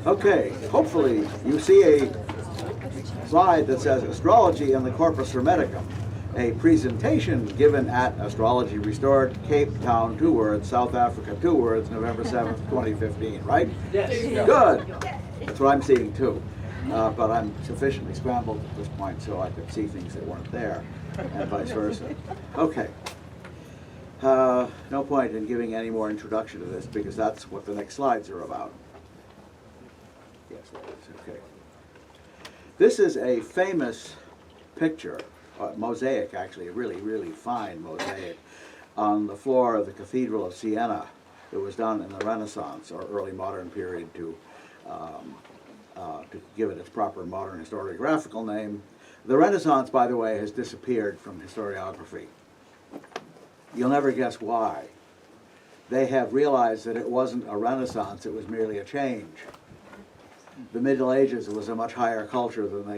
Okay, hopefully you see a slide that says Astrology and the Corpus Hermeticum, a presentation given at Astrology Restored, Cape Town, 2 words, South Africa, 2 words, November 7th, 2015, right? Yes. Good. That's what I'm seeing too. But I'm sufficiently scrambled at this point so I could see things that weren't there, and vice versa. Okay. No point in giving any more introduction to this because that's what the next slides are about. Yes, that is. Okay. This is a famous picture, mosaic actually, a really, really fine mosaic, on the floor of the Cathedral of Siena. It was done in the Renaissance or early modern period to give it its proper modern historiographical name. The Renaissance, by the way, has disappeared from historiography. You'll never guess why. They have realized that it wasn't a Renaissance, it was merely a change. The Middle Ages was a much higher culture than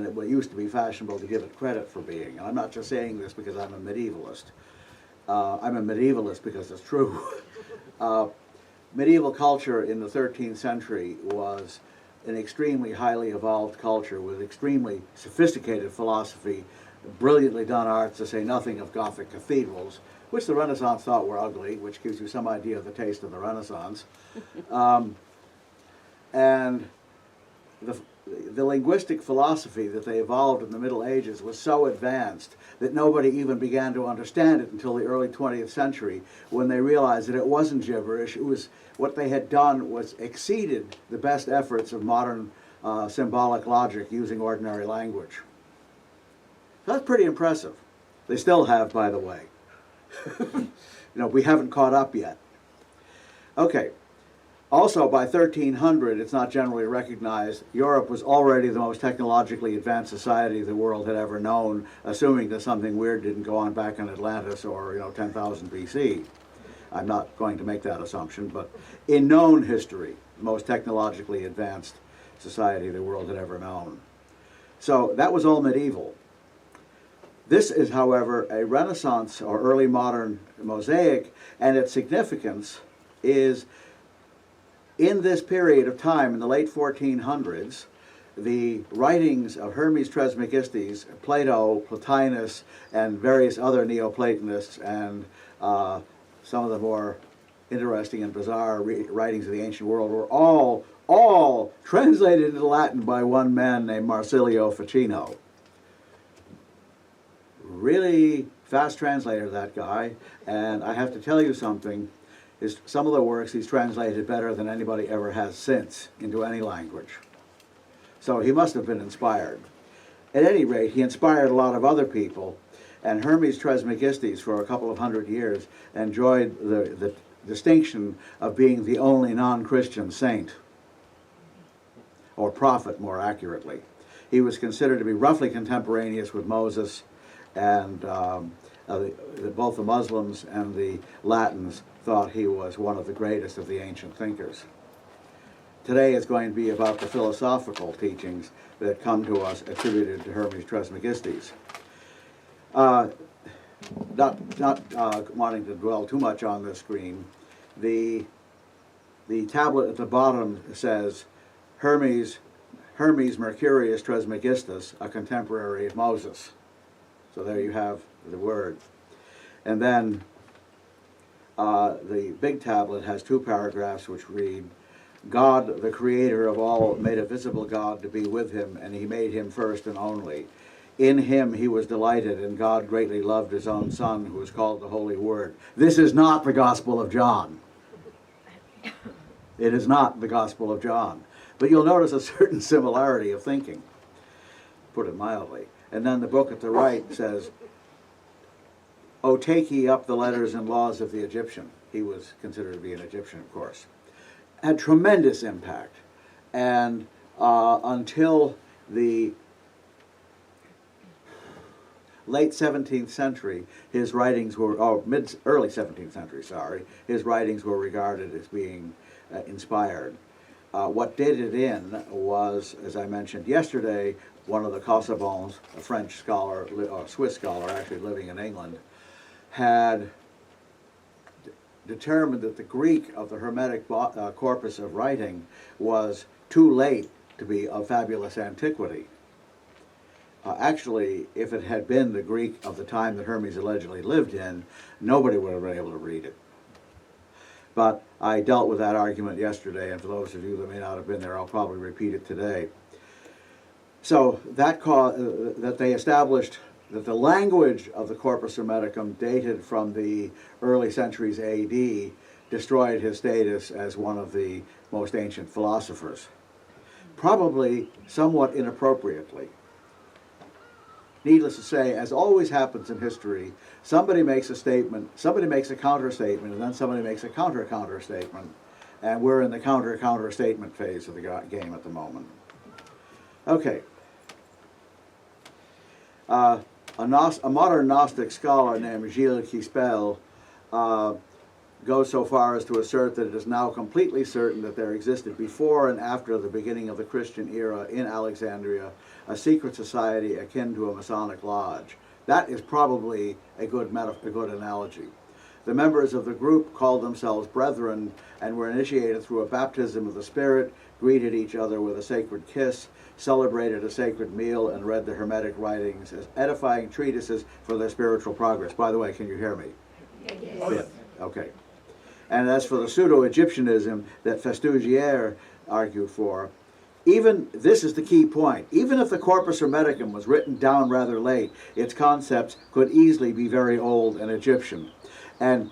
it used to be fashionable to give it credit for being. And I'm not just saying this because I'm a medievalist. I'm a medievalist because it's true. Medieval culture in the 13th century was an extremely highly evolved culture with extremely sophisticated philosophy, brilliantly done arts, to say nothing of Gothic cathedrals, which the Renaissance thought were ugly, which gives you some idea of the taste of the Renaissance. And the linguistic philosophy that they evolved in the Middle Ages was so advanced that nobody even began to understand it until the early 20th century, when they realized that it wasn't gibberish. It was what they had done was exceeded the best efforts of modern symbolic logic using ordinary language. So that's pretty impressive. They still have, by the way. We haven't caught up yet. Okay. Also, by 1300, it's not generally recognized, Europe was already the most technologically advanced society the world had ever known, assuming that something weird didn't go on back in Atlantis or 10,000 BC. I'm not going to make that assumption, but in known history, the most technologically advanced society the world had ever known. So that was all medieval. This is, however, a Renaissance or early modern mosaic, and its significance is in this period of time, in the late 1400s, the writings of Hermes Trismegistus, Plato, Plotinus, and various other Neoplatonists, and some of the more interesting and bizarre writings of the ancient world were all translated into Latin by one man named Marsilio Ficino. Really fast translator, that guy, and I have to tell you something. Some of the works he's translated better than anybody ever has since into any language. So he must have been inspired. At any rate, he inspired a lot of other people, and Hermes Trismegistus, for a couple of hundred years, enjoyed the distinction of being the only non-Christian saint, or prophet, more accurately. He was considered to be roughly contemporaneous with Moses, and both the Muslims and the Latins thought he was one of the greatest of the ancient thinkers. Today is going to be about the philosophical teachings that come to us attributed to Hermes Trismegistus. Not wanting to dwell too much on this screen, the tablet at the bottom says Hermes Mercurius Trismegistus, a contemporary of Moses. So there you have the word. And then the big tablet has 2 paragraphs which read, God, the creator of all, made a visible God to be with him, and he made him first and only. In him he was delighted, and God greatly loved his own Son, who is called the Holy Word. This is not the Gospel of John. It is not the Gospel of John. But you'll notice a certain similarity of thinking, put it mildly. And then the book at the right says, O take ye up the letters and laws of the Egyptian. He was considered to be an Egyptian, of course. Had tremendous impact. And until the late 17th century, his writings were, early 17th century, sorry, his writings were regarded as being inspired. What did it in was, as I mentioned yesterday, one of the Casaubons, a French scholar, or Swiss scholar actually living in England, had determined that the Greek of the Hermetic corpus of writing was too late to be of fabulous antiquity. Actually, if it had been the Greek of the time that Hermes allegedly lived in, nobody would have been able to read it. But I dealt with that argument yesterday, and for those of you that may not have been there, I'll probably repeat it today. So that they established that the language of the Corpus Hermeticum, dated from the early centuries AD, destroyed his status as one of the most ancient philosophers, probably somewhat inappropriately. Needless to say, as always happens in history, somebody makes a statement, somebody makes a counter-statement, and then somebody makes a counter-counter-statement, and we're in the counter-counter-statement phase of the game at the moment. Okay. A modern Gnostic scholar named Gilles Quispel goes so far as to assert that it is now completely certain that there existed before and after the beginning of the Christian era in Alexandria a secret society akin to a Masonic lodge. That is probably a good analogy. The members of the group called themselves brethren and were initiated through a baptism of the Spirit, greeted each other with a sacred kiss, celebrated a sacred meal, and read the Hermetic writings as edifying treatises for their spiritual progress. By the way, can you hear me? Yes. Okay. And as for the pseudo-Egyptianism that Festugière argued for, even, this is the key point, even if the Corpus Hermeticum was written down rather late, its concepts could easily be very old and Egyptian. And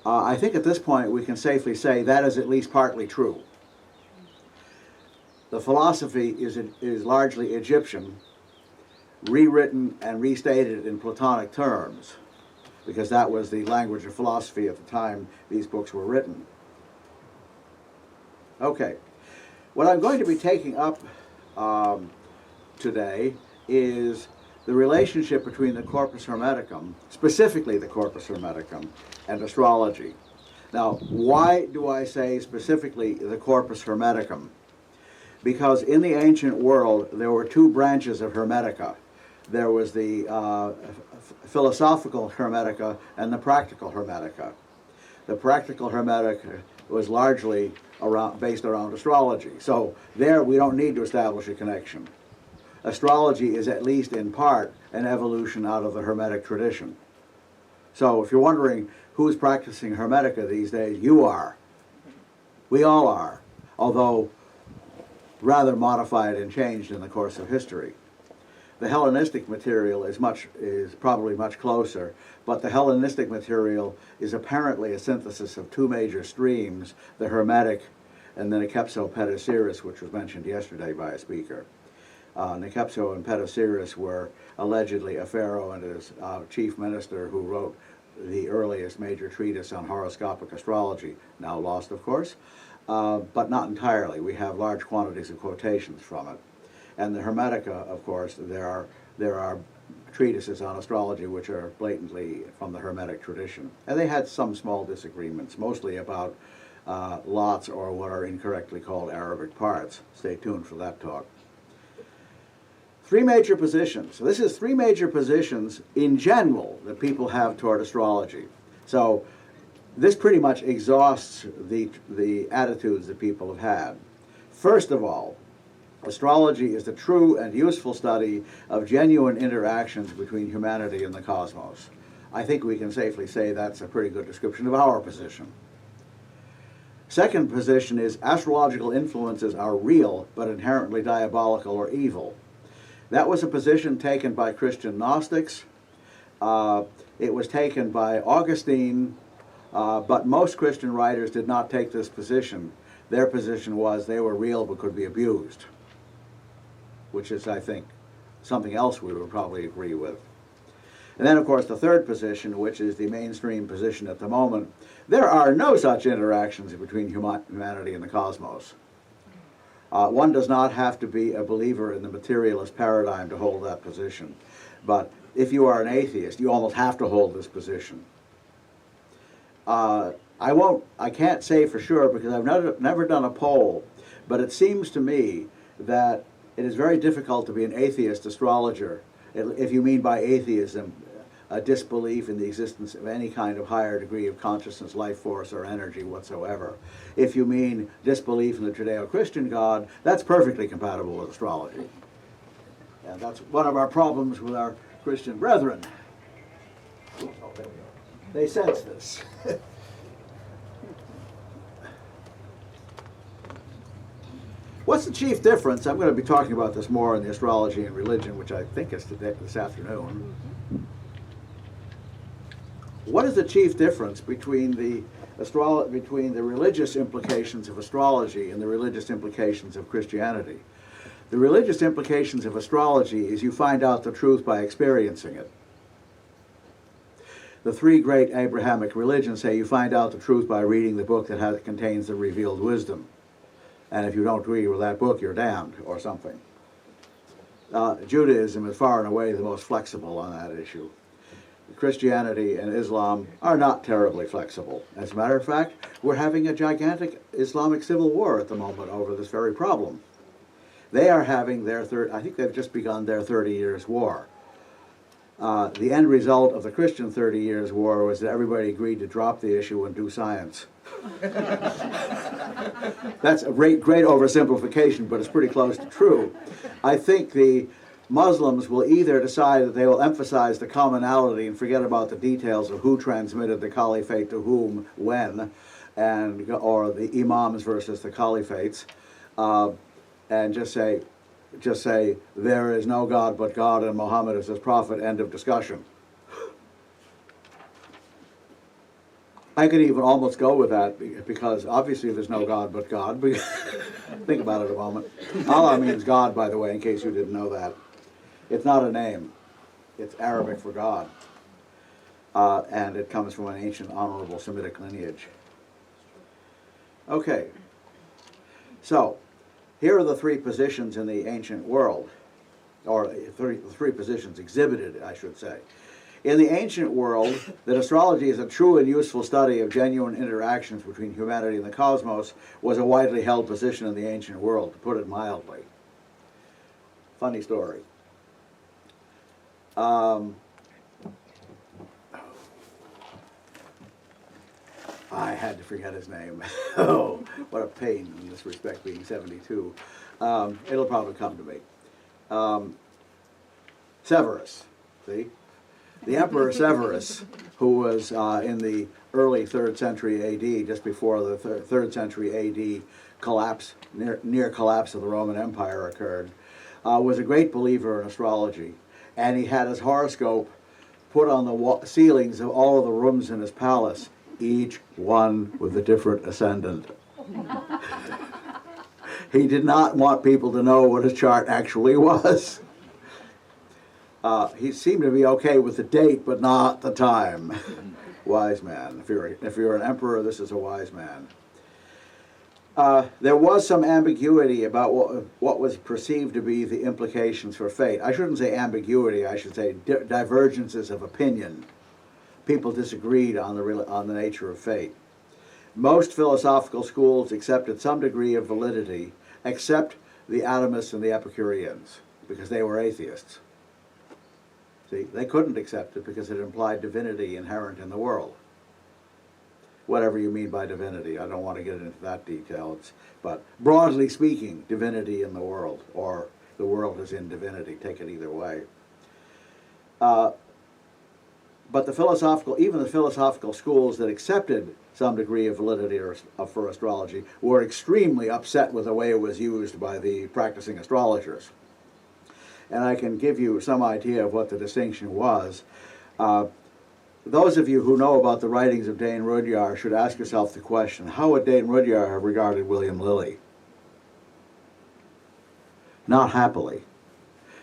I think at this point we can safely say that is at least partly true. The philosophy is largely Egyptian, rewritten and restated in Platonic terms, because that was the language of philosophy at the time these books were written. Okay, what I'm going to be taking up today is the relationship between the Corpus Hermeticum, specifically the Corpus Hermeticum, and astrology. Now, why do I say specifically the Corpus Hermeticum? Because in the ancient world, there were two branches of Hermetica. There was the philosophical Hermetica and the practical Hermetica. The practical Hermetica was largely based around astrology. So there we don't need to establish a connection. Astrology is at least in part an evolution out of the Hermetic tradition. So if you're wondering who's practicing Hermetica these days, you are. We all are, although rather modified and changed in the course of history. The Hellenistic material is probably much closer, but the Hellenistic material is apparently a synthesis of two major streams, the Hermetic and the Nekepso-Petasiris, which was mentioned yesterday by a speaker. Nekepso and Petasiris were allegedly a pharaoh and his chief minister who wrote the earliest major treatise on horoscopic astrology, now lost of course, but not entirely. We have large quantities of quotations from it. And the Hermetica, of course, there are treatises on astrology which are blatantly from the Hermetic tradition. And they had some small disagreements, mostly about lots or what are incorrectly called Arabic parts. Stay tuned for that talk. Three major positions. So this is three major positions in general that people have toward astrology. So this pretty much exhausts the attitudes that people have had. First of all, astrology is the true and useful study of genuine interactions between humanity and the cosmos. I think we can safely say that's a pretty good description of our position. Second position is astrological influences are real but inherently diabolical or evil. That was a position taken by Christian Gnostics. It was taken by Augustine, but most Christian writers did not take this position. Their position was they were real but could be abused, which is, I think, something else we would probably agree with. And then, of course, the third position, which is the mainstream position at the moment, there are no such interactions between humanity and the cosmos. One does not have to be a believer in the materialist paradigm to hold that position. But if you are an atheist, you almost have to hold this position. I can't say for sure because I've never done a poll, but it seems to me that it is very difficult to be an atheist astrologer, if you mean by atheism a disbelief in the existence of any kind of higher degree of consciousness, life force, or energy whatsoever. If you mean disbelief in the Judeo-Christian God, that's perfectly compatible with astrology. And that's one of our problems with our Christian brethren. Oh, there we go. They sense this. What's the chief difference? I'm going to be talking about this more in the Astrology and Religion, which I think is this afternoon. What is the chief difference between the religious implications of astrology and the religious implications of Christianity? The religious implications of astrology is you find out the truth by experiencing it. The three great Abrahamic religions say you find out the truth by reading the book that contains the revealed wisdom. And if you don't agree with that book, you're damned, or something. Judaism is far and away the most flexible on that issue. Christianity and Islam are not terribly flexible. As a matter of fact, we're having a gigantic Islamic civil war at the moment over this very problem. They are having their I think they've just begun their 30 years war. The end result of the Christian 30 years war was that everybody agreed to drop the issue and do science. That's a great oversimplification, but it's pretty close to true. I think the Muslims will either decide that they will emphasize the commonality and forget about the details of who transmitted the caliphate to whom, when, or the imams versus the caliphates, and just say, there is no God but God and Muhammad is his prophet, end of discussion. I could even almost go with that, because obviously there's no God but God. Think about it a moment. Allah means God, by the way, in case you didn't know that. It's not a name. It's Arabic for God. And it comes from an ancient, honorable Semitic lineage. Okay. So, here are the three positions in the ancient world, or three positions exhibited, I should say. In the ancient world, that astrology is a true and useful study of genuine interactions between humanity and the cosmos was a widely held position in the ancient world, to put it mildly. Funny story. I had to forget his name. Oh, what a pain in this respect, being 72. It'll probably come to me. Severus, see? The Emperor Severus, who was in the early 3rd century AD, just before the 3rd century AD collapse, near collapse of the Roman Empire occurred, was a great believer in astrology. And he had his horoscope put on the ceilings of all of the rooms in his palace, each one with a different ascendant. He did not want people to know what his chart actually was. He seemed to be okay with the date, but not the time. Wise man. If you're an emperor, this is a wise man. There was some ambiguity about what was perceived to be the implications for fate. I shouldn't say ambiguity, I should say divergences of opinion. People disagreed on the nature of fate. Most philosophical schools accepted some degree of validity, except the atomists and the Epicureans, because they were atheists. See, they couldn't accept it because it implied divinity inherent in the world. Whatever you mean by divinity, I don't want to get into that detail. But broadly speaking, divinity in the world, or the world is in divinity, take it either way. But even the philosophical schools that accepted some degree of validity for astrology were extremely upset with the way it was used by the practicing astrologers. And I can give you some idea of what the distinction was. Those of you who know about the writings of Dane Rudyard should ask yourself the question, how would Dane Rudyard have regarded William Lilly? Not happily.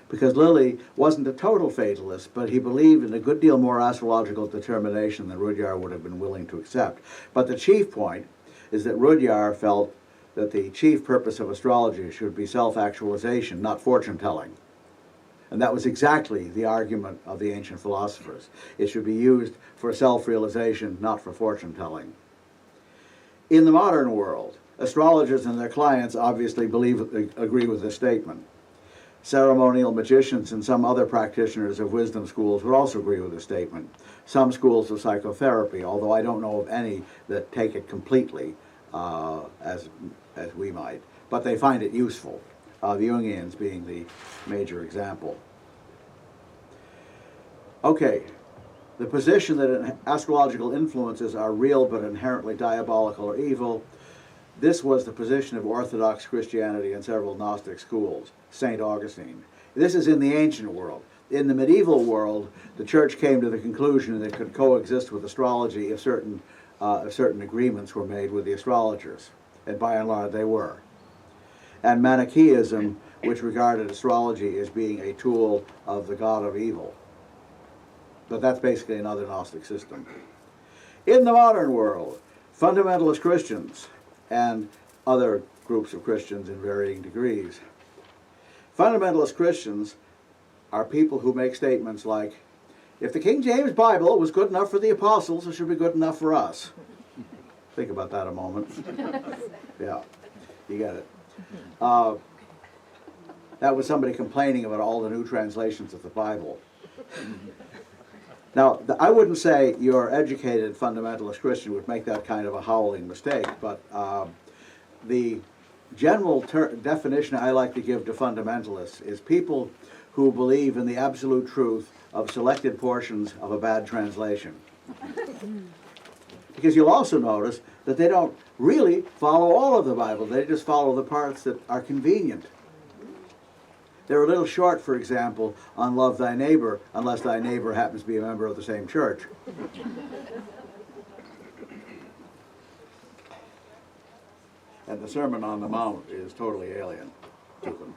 Because Lilly wasn't a total fatalist, but he believed in a good deal more astrological determination than Rudyard would have been willing to accept. But the chief point is that Rudyard felt that the chief purpose of astrology should be self-actualization, not fortune-telling. And that was exactly the argument of the ancient philosophers. It should be used for self-realization, not for fortune-telling. In the modern world, astrologers and their clients obviously agree with this statement. Ceremonial magicians and some other practitioners of wisdom schools would also agree with this statement. Some schools of psychotherapy, although I don't know of any that take it completely as we might, but they find it useful, the Jungians being the major example. Okay, the position that astrological influences are real but inherently diabolical or evil, this was the position of Orthodox Christianity and several Gnostic schools, St. Augustine. This is in the ancient world. In the medieval world, the church came to the conclusion that it could coexist with astrology if certain agreements were made with the astrologers, and by and large they were. And Manichaeism, which regarded astrology as being a tool of the god of evil. But that's basically another Gnostic system. In the modern world, fundamentalist Christians and other groups of Christians in varying degrees. Fundamentalist Christians are people who make statements like, if the King James Bible was good enough for the apostles, it should be good enough for us. Think about that a moment. Yeah, you get it. That was somebody complaining about all the new translations of the Bible. Now, I wouldn't say your educated fundamentalist Christian would make that kind of a howling mistake, but the general definition I like to give to fundamentalists is people who believe in the absolute truth of selected portions of a bad translation. Because you'll also notice that they don't really follow all of the Bible, they just follow the parts that are convenient. They're a little short, for example, on love thy neighbor, unless thy neighbor happens to be a member of the same church. And the Sermon on the Mount is totally alien to them.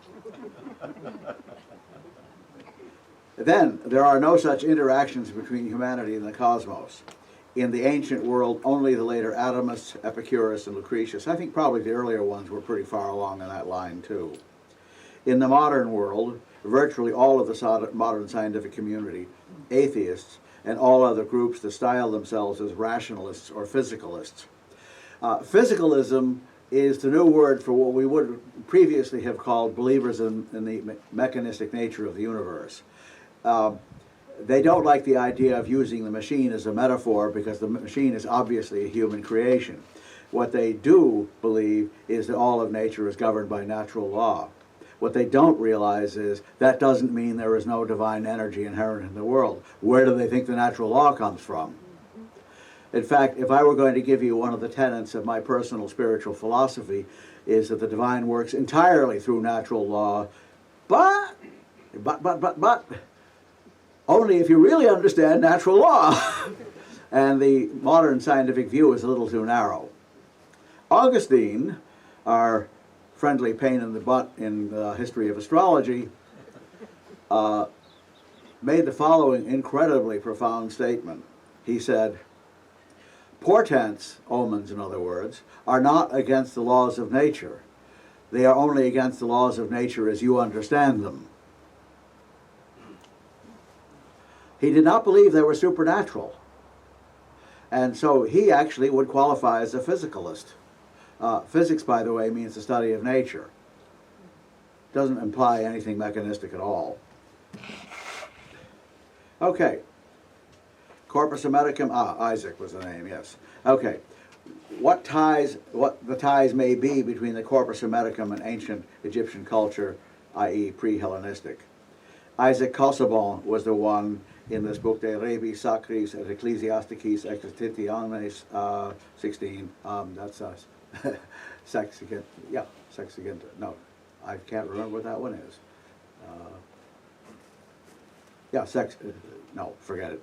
Then, there are no such interactions between humanity and the cosmos. In the ancient world, only the later atomists, Epicurus and Lucretius, I think probably the earlier ones were pretty far along in that line too. In the modern world, virtually all of the modern scientific community, atheists, and all other groups that style themselves as rationalists or physicalists. Physicalism is the new word for what we would previously have called believers in the mechanistic nature of the universe. They don't like the idea of using the machine as a metaphor because the machine is obviously a human creation. What they do believe is that all of nature is governed by natural law. What they don't realize is that doesn't mean there is no divine energy inherent in the world. Where do they think the natural law comes from? In fact, if I were going to give you one of the tenets of my personal spiritual philosophy, is that the divine works entirely through natural law, but only if you really understand natural law. And the modern scientific view is a little too narrow. Augustine, our friendly pain in the butt in the history of astrology, made the following incredibly profound statement. He said, portents, omens in other words, are not against the laws of nature. They are only against the laws of nature as you understand them. He did not believe they were supernatural. And so he actually would qualify as a physicalist. Physics, by the way, means the study of nature. Doesn't imply anything mechanistic at all. Okay. Corpus Hermeticum, Isaac was the name, yes. Okay. What the ties may be between the Corpus Hermeticum and ancient Egyptian culture, i.e. pre-Hellenistic. Isaac Casaubon was the one in this book, De Rebis Sacris et Ecclesiasticis Exercitianes 16, that's us. Sexagint, yeah, Sexagint, no, I can't remember what that one is. Yeah, no, forget it.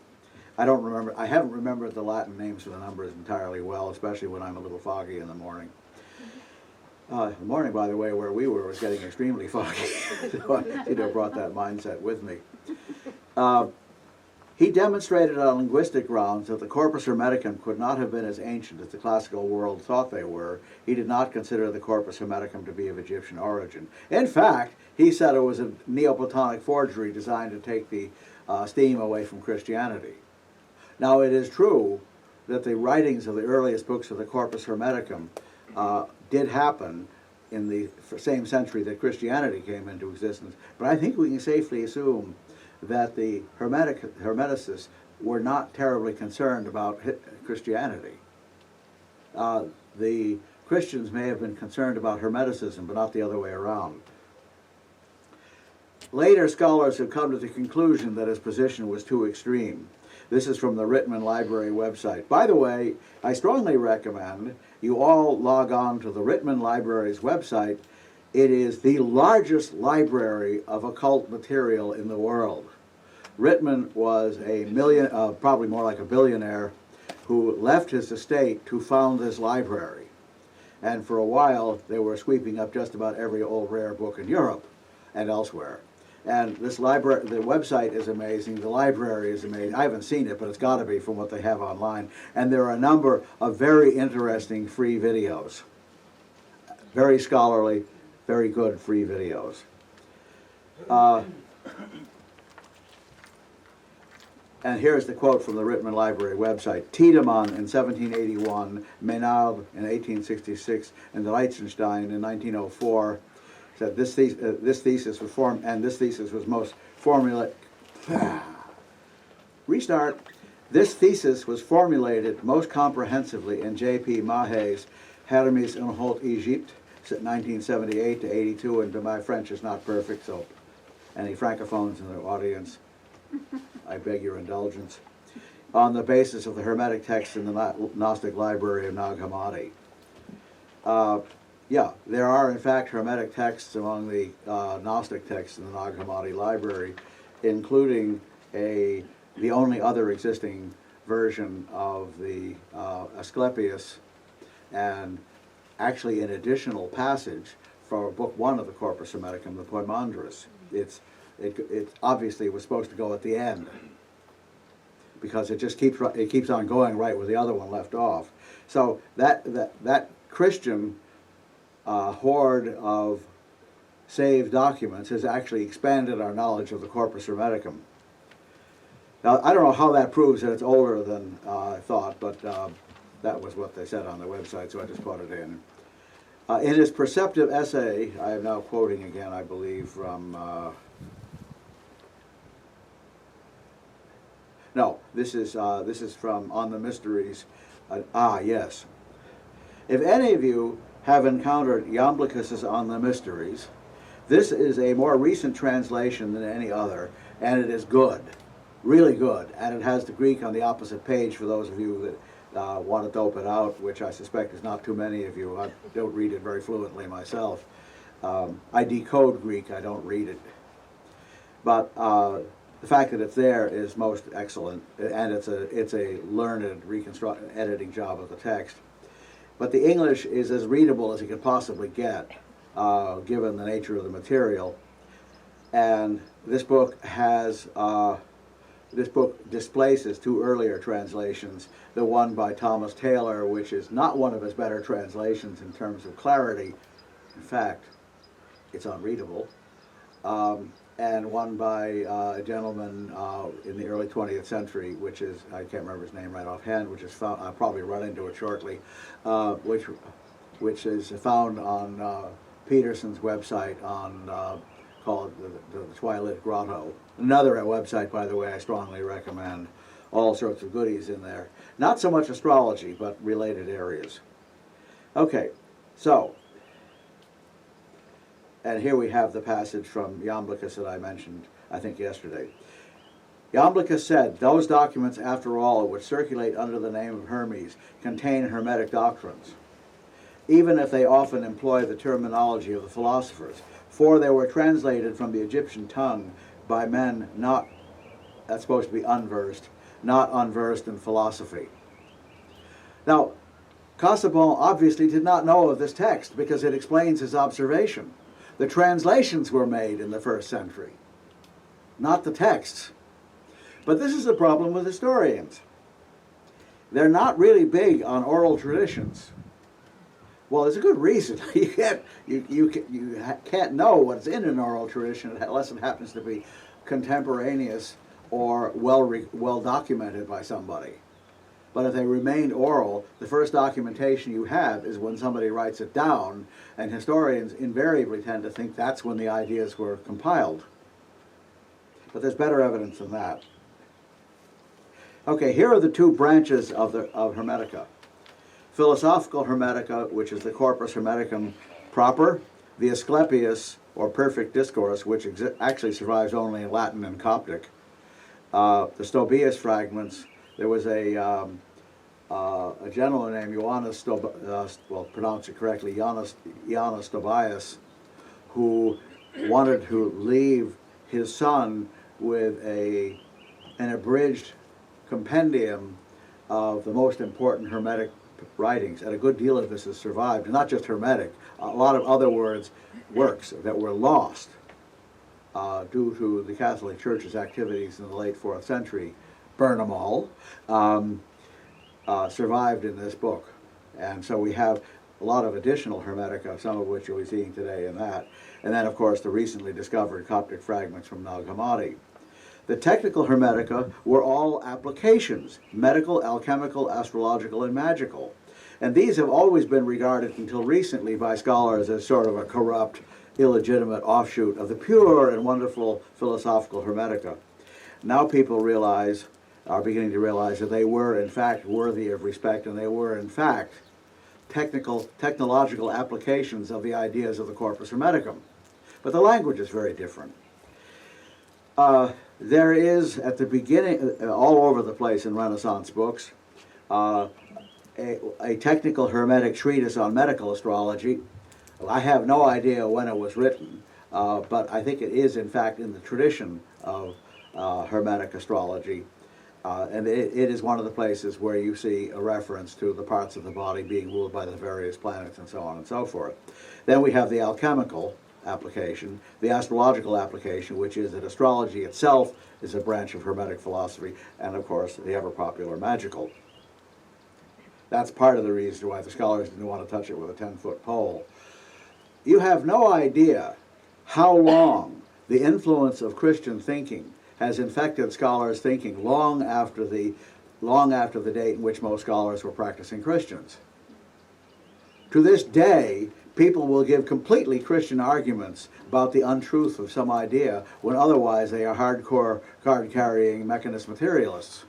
I don't remember, I haven't remembered the Latin names for the numbers entirely well, especially when I'm a little foggy in the morning. The morning, by the way, where we were was getting extremely foggy. So I need to have brought that mindset with me. He demonstrated on linguistic grounds that the Corpus Hermeticum could not have been as ancient as the classical world thought they were. He did not consider the Corpus Hermeticum to be of Egyptian origin. In fact, he said it was a Neoplatonic forgery designed to take the steam away from Christianity. Now, it is true that the writings of the earliest books of the Corpus Hermeticum did happen in the same century that Christianity came into existence. But I think we can safely assume that the Hermeticists were not terribly concerned about Christianity. The Christians may have been concerned about Hermeticism, but not the other way around. Later scholars have come to the conclusion that his position was too extreme. This is from the Rittman Library website. By the way, I strongly recommend you all log on to the Rittman Library's website. It is the largest library of occult material in the world. Rittman was probably more like a billionaire, who left his estate to found this library. And for a while, they were sweeping up just about every old rare book in Europe and elsewhere. And this library, the website is amazing, the library is amazing. I haven't seen it, but it's got to be from what they have online. And there are a number of very interesting free videos. Very scholarly, very good free videos. And here's the quote from the Rittman Library website. Tiedemann in 1781, Menard in 1866, and Reitzenstein in 1904 said this thesis was formed, and this thesis was most formulated. Restart. This thesis was formulated most comprehensively in J.P. Mahé's Hermes en Haute Egypte, 1978 to 82, and my French is not perfect, so any francophones in the audience, I beg your indulgence, on the basis of the Hermetic text in the Gnostic library of Nag Hammadi. Yeah, there are in fact Hermetic texts among the Gnostic texts in the Nag Hammadi library, including the only other existing version of the Asclepius, and actually an additional passage for Book 1 of the Corpus Hermeticum, the Poimandres. It obviously was supposed to go at the end, because it just keeps on going right where the other one left off. So that Christian hoard of saved documents has actually expanded our knowledge of the Corpus Hermeticum. Now, I don't know how that proves that it's older than I thought, but that was what they said on the website, so I just put it in. In his perceptive essay, I am now quoting again, I believe, from... no, this is from On the Mysteries. Yes. If any of you have encountered Iamblichus's On the Mysteries, this is a more recent translation than any other, and it is good, really good, and it has the Greek on the opposite page for those of you that want to dope it out, which I suspect is not too many of you. I don't read it very fluently myself. I decode Greek, I don't read it. But the fact that it's there is most excellent, and it's a learned editing job of the text. But the English is as readable as it can possibly get, given the nature of the material. And this book displaces two earlier translations, the one by Thomas Taylor, which is not one of his better translations in terms of clarity. In fact, it's unreadable. And one by a gentleman in the early 20th century, which is, I can't remember his name right offhand, which is found, I'll probably run into it shortly, which is found on Peterson's website called the Twilight Grotto. Another website, by the way, I strongly recommend. All sorts of goodies in there. Not so much astrology, but related areas. Okay, so, and here we have the passage from Iamblichus that I mentioned, I think, yesterday. Iamblichus said, those documents, after all, which circulate under the name of Hermes, contain Hermetic doctrines, even if they often employ the terminology of the philosophers, for they were translated from the Egyptian tongue by men not, that's supposed to be unversed, not unversed in philosophy. Now, Casaubon obviously did not know of this text because it explains his observation. The translations were made in the first century, not the texts. But this is the problem with historians. They're not really big on oral traditions. Well, there's a good reason. You can't know what's in an oral tradition unless it happens to be contemporaneous or well documented by somebody. But if they remained oral, the first documentation you have is when somebody writes it down, and historians invariably tend to think that's when the ideas were compiled. But there's better evidence than that. Okay, here are the two branches of Hermetica. Philosophical Hermetica, which is the Corpus Hermeticum proper, the Asclepius, or perfect discourse, which actually survives only in Latin and Coptic, the Stobaeus fragments. There was a gentleman named Ioannis, well, pronounce it correctly, Ioannis Stobaeus, who wanted to leave his son with an abridged compendium of the most important Hermetic writings, and a good deal of this has survived, and not just Hermetic, a lot of other works that were lost due to the Catholic Church's activities in the late 4th century, burn them all, survived in this book. And so we have a lot of additional Hermetica, some of which you'll be seeing today in that. And then, of course, the recently discovered Coptic fragments from Nag Hammadi. The technical Hermetica were all applications, medical, alchemical, astrological, and magical. And these have always been regarded until recently by scholars as sort of a corrupt, illegitimate offshoot of the pure and wonderful philosophical Hermetica. Now people are beginning to realize that they were in fact worthy of respect, and they were in fact technological applications of the ideas of the Corpus Hermeticum. But the language is very different. There is, at the beginning, all over the place in Renaissance books, a technical Hermetic treatise on medical astrology. I have no idea when it was written, but I think it is, in fact, in the tradition of Hermetic astrology. And it is one of the places where you see a reference to the parts of the body being ruled by the various planets and so on and so forth. Then we have the alchemical application, the astrological application, which is that astrology itself is a branch of Hermetic philosophy, and of course the ever-popular magical. That's part of the reason why the scholars didn't want to touch it with a 10-foot pole. You have no idea how long the influence of Christian thinking has infected scholars' thinking long after the date in which most scholars were practicing Christians. To this day, people will give completely Christian arguments about the untruth of some idea when otherwise they are hardcore card-carrying mechanist materialists.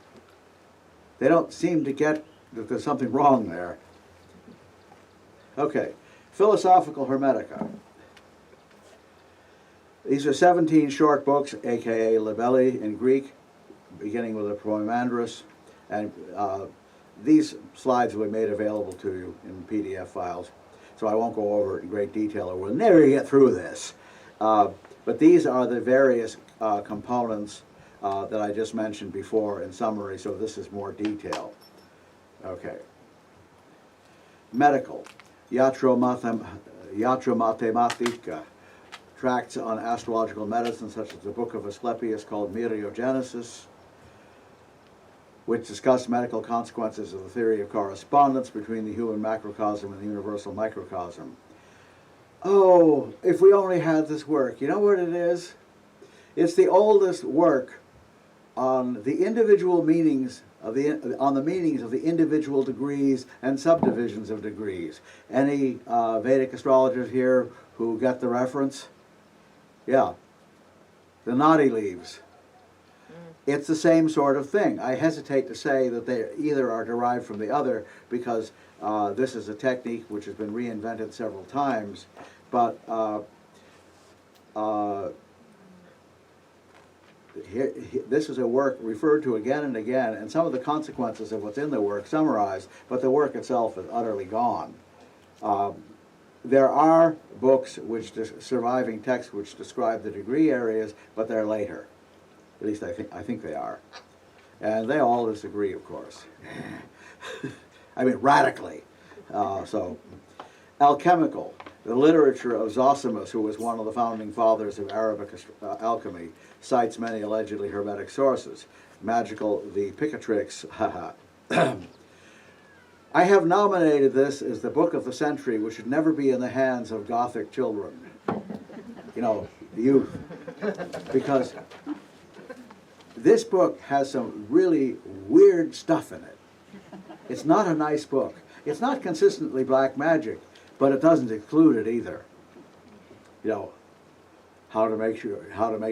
They don't seem to get that there's something wrong there. Okay, philosophical Hermetica. These are 17 short books, aka libelli in Greek, beginning with a Poimandrous, and these slides will be made available to you in PDF files, so I won't go over it in great detail, or we'll never get through this. But these are the various components that I just mentioned before in summary, so this is more detail. Okay. Medical. Iatro Mathematica. Tracts on astrological medicine, such as the Book of Asclepius called Myriagenesis, which discuss medical consequences of the theory of correspondence between the human macrocosm and the universal microcosm. Oh, if we only had this work. You know what it is? It's the oldest work on the individual meanings of the meanings of the individual degrees and subdivisions of degrees. Any Vedic astrologers here who get the reference? Yeah, the Nadi leaves. It's the same sort of thing. I hesitate to say that they either are derived from the other because this is a technique which has been reinvented several times, but this is a work referred to again and again, and some of the consequences of what's in the work summarized, but the work itself is utterly gone. There are books, surviving texts, which describe the degree areas, but they're later. At least I think they are. And they all disagree, of course. I mean, radically. So, alchemical. The literature of Zosimus, who was one of the founding fathers of Arabic alchemy, cites many allegedly Hermetic sources. Magical, the Picatrix, haha. I have nominated this as the book of the century, which should never be in the hands of Gothic children. You know, youth. Because this book has some really weird stuff in it. It's not a nice book. It's not consistently black magic, but it doesn't exclude it either. You know, how to make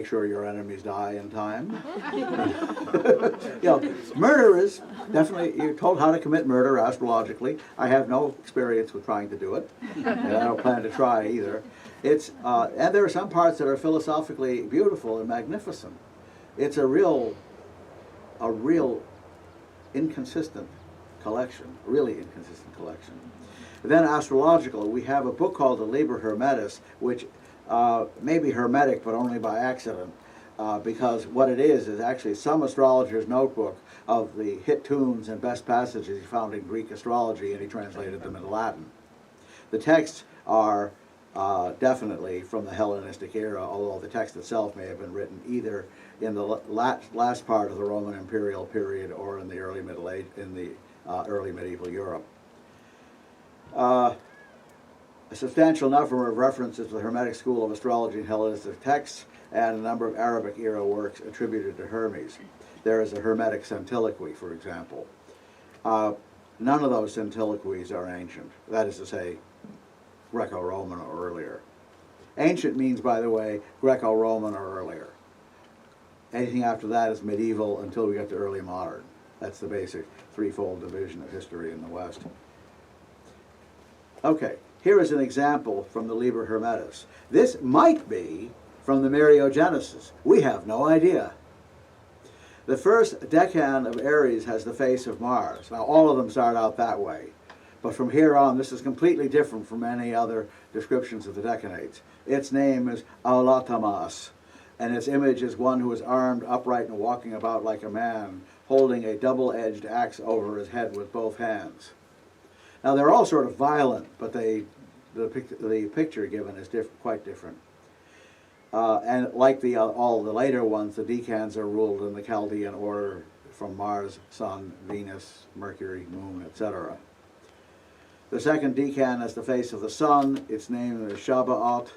sure your enemies die in time. You know, murder is definitely, you're told how to commit murder astrologically. I have no experience with trying to do it, and I don't plan to try either. It's and there are some parts that are philosophically beautiful and magnificent. It's a real inconsistent collection, really inconsistent collection. Then astrological, we have a book called the Liber Hermetis, which may be hermetic, but only by accident, because what it is actually some astrologer's notebook of the hit tunes and best passages he found in Greek astrology, and he translated them into Latin. The texts are definitely from the Hellenistic era, although the text itself may have been written either in the last part of the Roman imperial period or in the early Middle Age, in the early medieval Europe. A substantial number of references to the Hermetic school of astrology and Hellenistic texts, and a number of Arabic era works attributed to Hermes. There is a Hermetic centiloquy, for example. None of those centiloquies are ancient, that is to say, Greco-Roman or earlier. Ancient means, by the way, Greco-Roman or earlier. Anything after that is medieval until we get to early modern. That's the basic threefold division of history in the West. Okay, here is an example from the Liber Hermetis. This might be from the Myriagenesis. We have no idea. The first decan of Aries has the face of Mars. Now, all of them start out that way. But from here on, this is completely different from any other descriptions of the decanates. Its name is Aulatamas, and its image is one who is armed, upright, and walking about like a man, holding a double-edged axe over his head with both hands. Now, they're all sort of violent, but the picture given is quite different. And like all the later ones, the decans are ruled in the Chaldean order from Mars, Sun, Venus, Mercury, Moon, etc. The second decan has the face of the sun. Its name is Shabbat,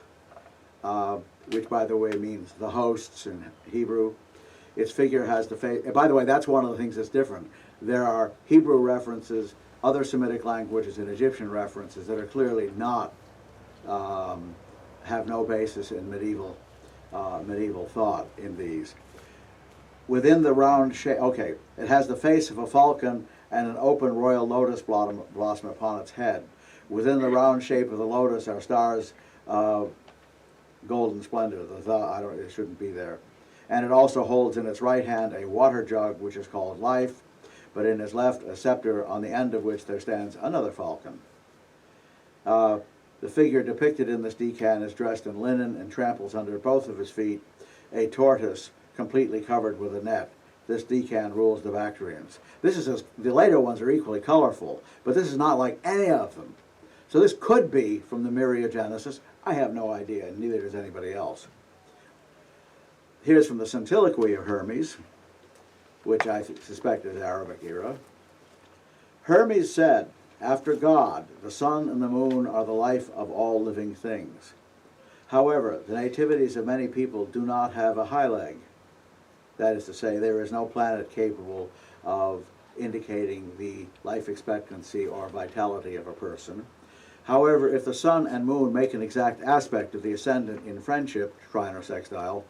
which, by the way, means the hosts in Hebrew. Its figure has the face. By the way, that's one of the things that's different. There are Hebrew references, other Semitic languages, and Egyptian references that are clearly not, have no basis in medieval thought in these. Within the round shape, okay, it has the face of a falcon and an open royal lotus blossom upon its head. Within the round shape of the lotus are stars of golden splendor. It shouldn't be there. And it also holds in its right hand a water jug, which is called life, but in his left a scepter, on the end of which there stands another falcon. The figure depicted in this decan is dressed in linen and tramples under both of his feet a tortoise completely covered with a net. This decan rules the Bactrians. The later ones are equally colorful, but this is not like any of them. So this could be from the Myriagenesis. I have no idea, and neither does anybody else. Here's from the Centiloquy of Hermes, which I suspect is Arabic era. Hermes said, after God, the sun and the moon are the life of all living things. However, the nativities of many people do not have a high leg. That is to say, there is no planet capable of indicating the life expectancy or vitality of a person. However, if the sun and moon make an exact aspect of the ascendant in friendship, trine or sextile,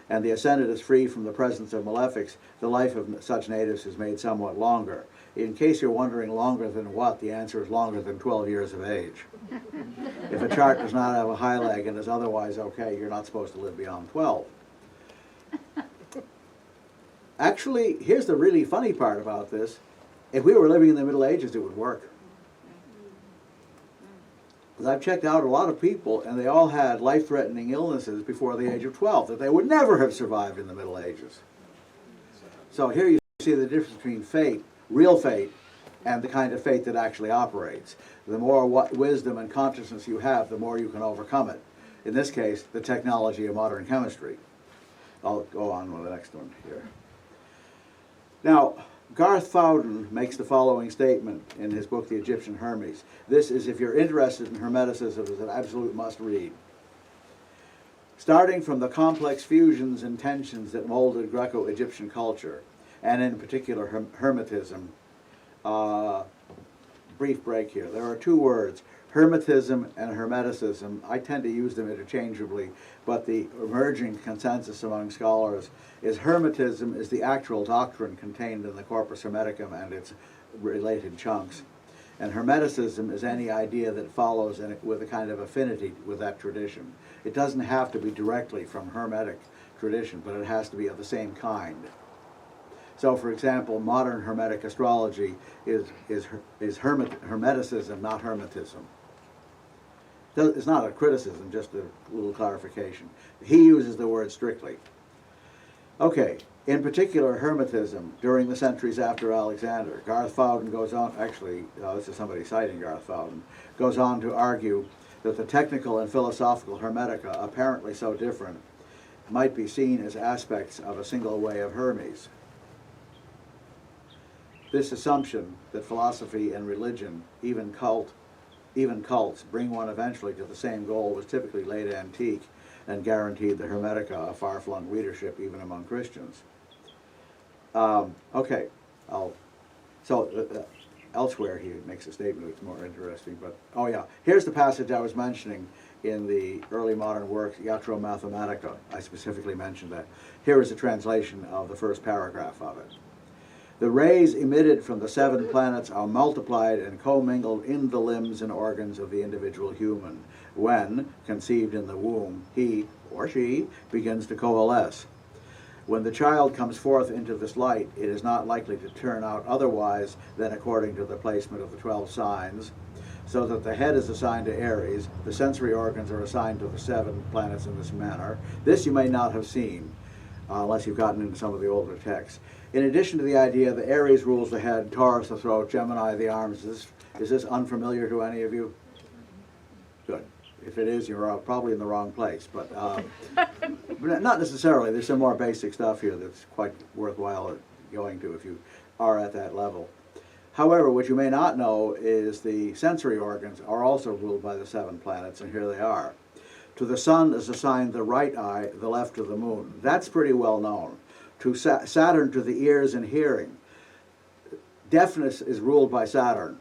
and the ascendant is free from the presence of malefics, the life of such natives is made somewhat longer. In case you're wondering longer than what, the answer is longer than 12 years of age. If a chart does not have a high leg and is otherwise okay, you're not supposed to live beyond 12. Actually, here's the really funny part about this. If we were living in the Middle Ages, it would work. Because I've checked out a lot of people, and they all had life-threatening illnesses before the age of 12 that they would never have survived in the Middle Ages. So here you see the difference between fate, real fate, and the kind of fate that actually operates. The more wisdom and consciousness you have, the more you can overcome it. In this case, the technology of modern chemistry. I'll go on with the next one here. Now, Garth Fowden makes the following statement in his book, The Egyptian Hermes. This is, if you're interested in Hermeticism, is an absolute must-read. Starting from the complex fusions and tensions that molded Greco-Egyptian culture, and in particular Hermetism, brief break here. There are two words, Hermetism and Hermeticism. I tend to use them interchangeably, but the emerging consensus among scholars is Hermetism is the actual doctrine contained in the Corpus Hermeticum and its related chunks. And Hermeticism is any idea that follows with a kind of affinity with that tradition. It doesn't have to be directly from Hermetic tradition, but it has to be of the same kind. So, for example, modern Hermetic astrology is Hermeticism, not Hermetism. It's not a criticism, just a little clarification. He uses the word strictly. Okay, in particular, Hermetism, during the centuries after Alexander, Garth Fowden goes on, actually, this is somebody citing Garth Fowden, goes on to argue that the technical and philosophical Hermetica, apparently so different, might be seen as aspects of a single way of Hermes. This assumption that philosophy and religion, even cults, bring one eventually to the same goal was typically late antique and guaranteed the Hermetica a far-flung readership even among Christians. Okay, elsewhere he makes a statement that's more interesting, but, oh yeah, here's the passage I was mentioning in the early modern work, Iatro Mathematica. I specifically mentioned that. Here is a translation of the first paragraph of it. The rays emitted from the 7 planets are multiplied and commingled in the limbs and organs of the individual human. When, conceived in the womb, he or she begins to coalesce. When the child comes forth into this light, it is not likely to turn out otherwise than according to the placement of the 12 signs, so that the head is assigned to Aries, the sensory organs are assigned to the 7 planets in this manner. This you may not have seen, unless you've gotten into some of the older texts. In addition to the idea that Aries rules the head, Taurus the throat, Gemini the arms, is this unfamiliar to any of you? Good. If it is, you're probably in the wrong place, but not necessarily. There's some more basic stuff here that's quite worthwhile going to if you are at that level. However, what you may not know is the sensory organs are also ruled by the 7 planets, and here they are. To the sun is assigned the right eye, the left to the moon. That's pretty well known. To Saturn, to the ears and hearing. Deafness is ruled by Saturn.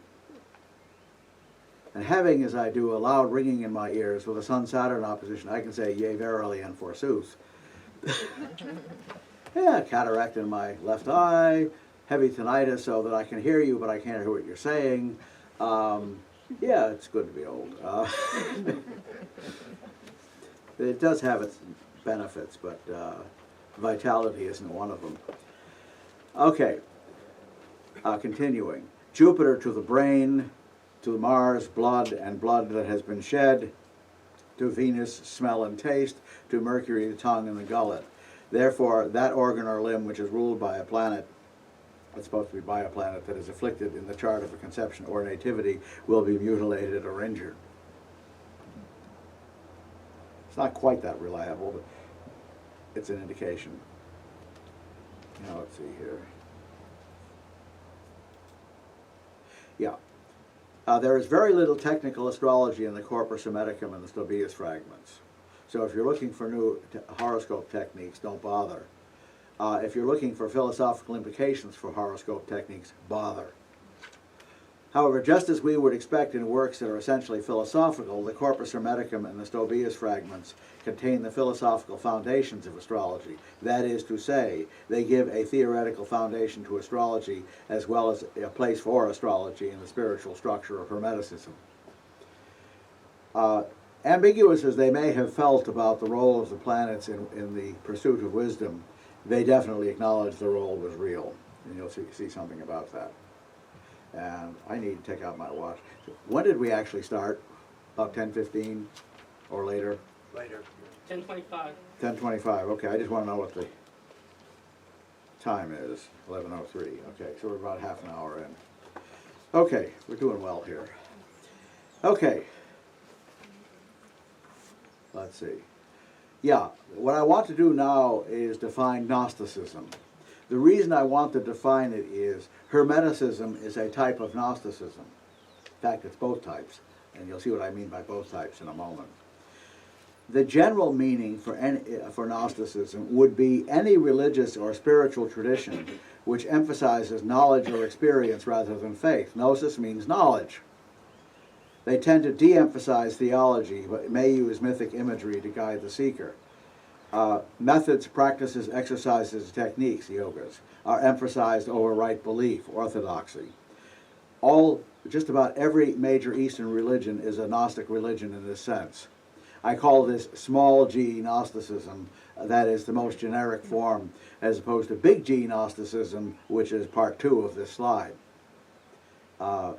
And having, as I do, a loud ringing in my ears with a Sun-Saturn opposition, I can say, yea, verily, and forsooth. Yeah, cataract in my left eye, heavy tinnitus so that I can hear you, but I can't hear what you're saying. Yeah, it's good to be old. It does have its benefits, but vitality isn't one of them. Okay, continuing. Jupiter to the brain, to Mars, blood, and blood that has been shed, to Venus, smell and taste, to Mercury, the tongue and the gullet. Therefore, that organ or limb which is ruled by a planet, it's supposed to be by a planet that is afflicted in the chart of a conception or nativity, will be mutilated or injured. It's not quite that reliable, but it's an indication. Now let's see here. Yeah. There is very little technical astrology in the Corpus Hermeticum and the Stobaeus fragments. So if you're looking for new horoscope techniques, don't bother. If you're looking for philosophical implications for horoscope techniques, bother. However, just as we would expect in works that are essentially philosophical, the Corpus Hermeticum and the Stobaeus fragments contain the philosophical foundations of astrology. That is to say, they give a theoretical foundation to astrology as well as a place for astrology in the spiritual structure of Hermeticism. Ambiguous as they may have felt about the role of the planets in the pursuit of wisdom, they definitely acknowledged the role was real, and you'll see something about that. And I need to take out my watch. When did we actually start? About 10:15 or later? Later. 10:25. 10:25, okay, I just want to know what the time is. 11:03, okay, so we're about half an hour in. Okay, we're doing well here. Okay. Let's see. Yeah, what I want to do now is define Gnosticism. The reason I want to define it is Hermeticism is a type of Gnosticism. In fact, it's both types, and you'll see what I mean by both types in a moment. The general meaning for Gnosticism would be any religious or spiritual tradition which emphasizes knowledge or experience rather than faith. Gnosis means knowledge. They tend to de-emphasize theology, but may use mythic imagery to guide the seeker. Methods, practices, exercises, techniques, yogas, are emphasized over right belief, orthodoxy. Just about every major Eastern religion is a Gnostic religion in this sense. I call this small g Gnosticism, that is the most generic form, as opposed to big G Gnosticism, which is part 2 of this slide. Well,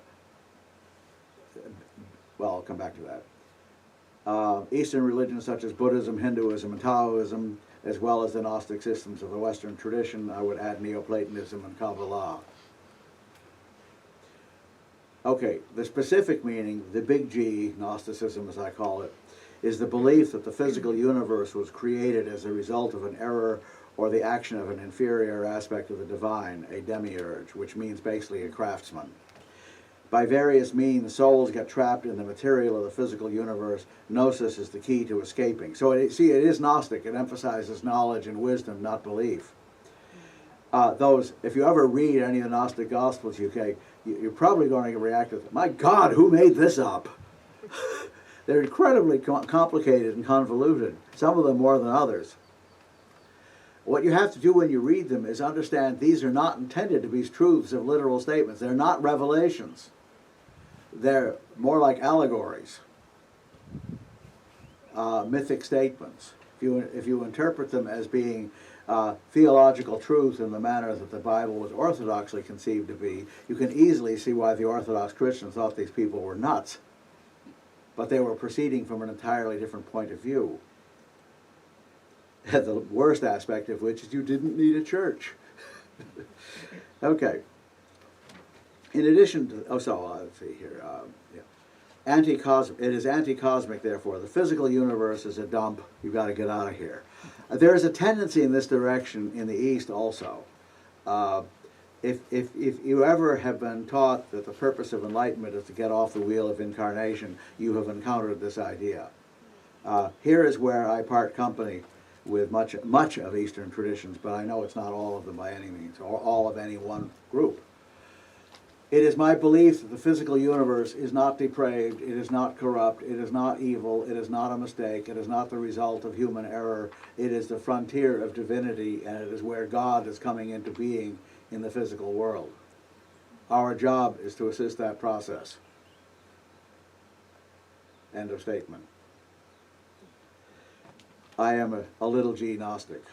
I'll come back to that. Eastern religions such as Buddhism, Hinduism, and Taoism, as well as the Gnostic systems of the Western tradition, I would add Neoplatonism and Kabbalah. Okay, the specific meaning, the big G Gnosticism as I call it, is the belief that the physical universe was created as a result of an error or the action of an inferior aspect of the divine, a demiurge, which means basically a craftsman. By various means, souls get trapped in the material of the physical universe. Gnosis is the key to escaping. So, it is Gnostic. It emphasizes knowledge and wisdom, not belief. If you ever read any of the Gnostic Gospels, you're probably going to react with, my God, who made this up? They're incredibly complicated and convoluted, some of them more than others. What you have to do when you read them is understand these are not intended to be truths of literal statements. They're not revelations. They're more like allegories, mythic statements. If you interpret them as being theological truth in the manner that the Bible was orthodoxly conceived to be, you can easily see why the Orthodox Christians thought these people were nuts. But they were proceeding from an entirely different point of view. The worst aspect of which is you didn't need a church. Okay. In addition to, let's see here. It is anti-cosmic, therefore. The physical universe is a dump. You've got to get out of here. There is a tendency in this direction in the East also. If you ever have been taught that the purpose of enlightenment is to get off the wheel of incarnation, you have encountered this idea. Here is where I part company with much of Eastern traditions, but I know it's not all of them by any means, or all of any one group. It is my belief that the physical universe is not depraved, it is not corrupt, it is not evil, it is not a mistake, it is not the result of human error, it is the frontier of divinity, and it is where God is coming into being in the physical world. Our job is to assist that process. End of statement. I am a little g Gnostic.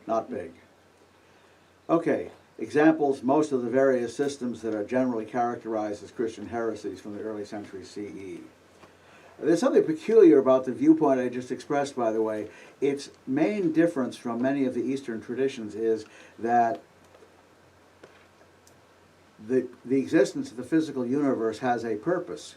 Not big. Okay, examples, most of the various systems that are generally characterized as Christian heresies from the early centuries CE. There's something peculiar about the viewpoint I just expressed, by the way. Its main difference from many of the Eastern traditions is that the existence of the physical universe has a purpose.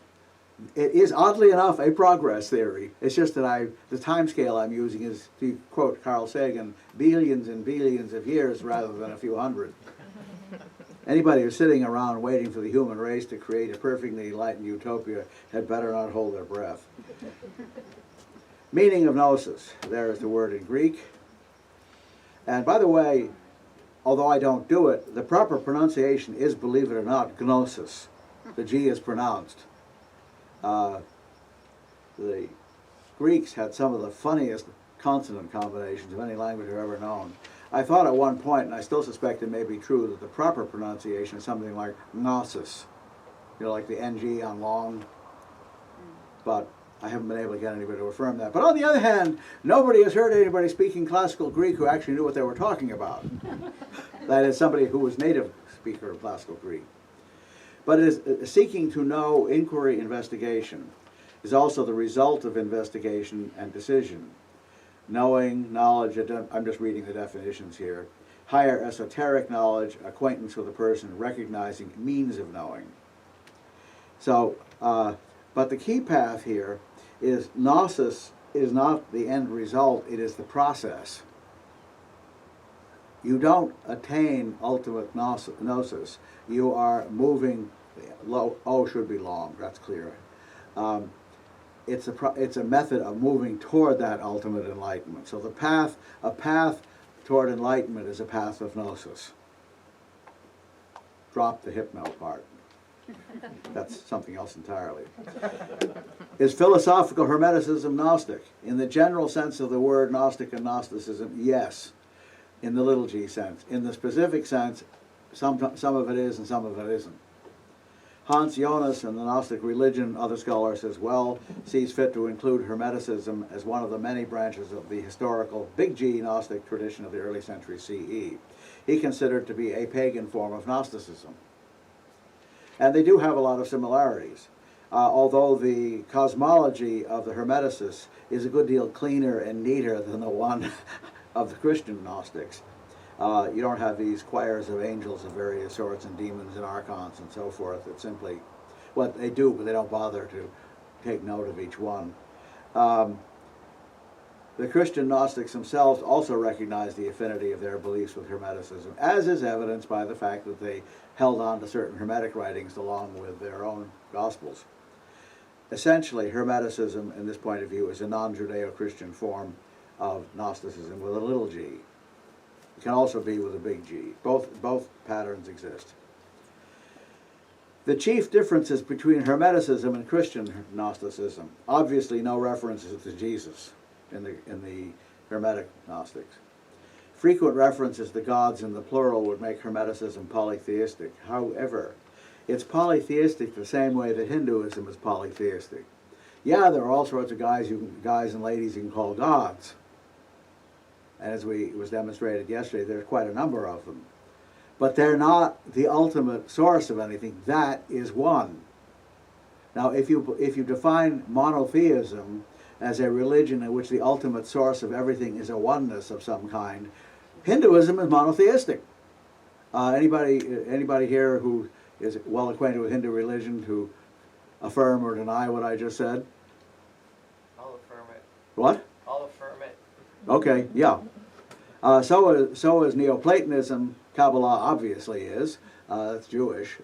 It is, oddly enough, a progress theory. It's just that the time scale I'm using is, to quote Carl Sagan, billions and billions of years rather than a few hundred. Anybody who's sitting around waiting for the human race to create a perfectly enlightened utopia had better not hold their breath. Meaning of gnosis. There is the word in Greek. And by the way, although I don't do it, the proper pronunciation is, believe it or not, gnosis. The G is pronounced. The Greeks had some of the funniest consonant combinations of any language I've ever known. I thought at one point, and I still suspect it may be true, that the proper pronunciation is something like gnosis. You know, like the NG on long. But I haven't been able to get anybody to affirm that. But on the other hand, nobody has heard anybody speaking classical Greek who actually knew what they were talking about. That is, somebody who was native speaker of classical Greek. But it is seeking to know, inquiry, investigation is also the result of investigation and decision. Knowing, knowledge, I'm just reading the definitions here. Higher esoteric knowledge, acquaintance with a person, recognizing means of knowing. So, but the key path here is gnosis is not the end result, it is the process. You don't attain ultimate gnosis. You are moving, O should be long, that's clear. it's a method of moving toward that ultimate enlightenment. So a path toward enlightenment is a path of gnosis. Drop the hypno part. That's something else entirely. Is philosophical Hermeticism Gnostic? In the general sense of the word Gnostic and Gnosticism, yes, in the little g sense. In the specific sense, some of it is and some of it isn't. Hans Jonas in the Gnostic religion, other scholars as well, sees fit to include Hermeticism as one of the many branches of the historical big G Gnostic tradition of the early century CE. He considered to be a pagan form of Gnosticism. And they do have a lot of similarities, although the cosmology of the Hermeticists is a good deal cleaner and neater than the one of the Christian Gnostics. You don't have these choirs of angels of various sorts and demons and archons and so forth. It's simply what they do, but they don't bother to take note of each one. The Christian Gnostics themselves also recognize the affinity of their beliefs with Hermeticism, as is evidenced by the fact that they held on to certain Hermetic writings along with their own Gospels. Essentially, Hermeticism, in this point of view, is a non-Judeo-Christian form of Gnosticism with a little g. It can also be with a big G. Both patterns exist. The chief differences between Hermeticism and Christian Gnosticism: obviously no references to Jesus in the Hermetic Gnostics. Frequent references to gods in the plural would make Hermeticism polytheistic. However, it's polytheistic the same way that Hinduism is polytheistic. Yeah, there are all sorts of guys and ladies you can call gods. And as was demonstrated yesterday, there's quite a number of them. But they're not the ultimate source of anything. That is one. Now, if you define monotheism as a religion in which the ultimate source of everything is a oneness of some kind, Hinduism is monotheistic. Anybody here who is well acquainted with Hindu religion to affirm or deny what I just said? I'll affirm it. What? I'll affirm it. Okay, yeah. So is Neoplatonism. Kabbalah obviously is. That's Jewish.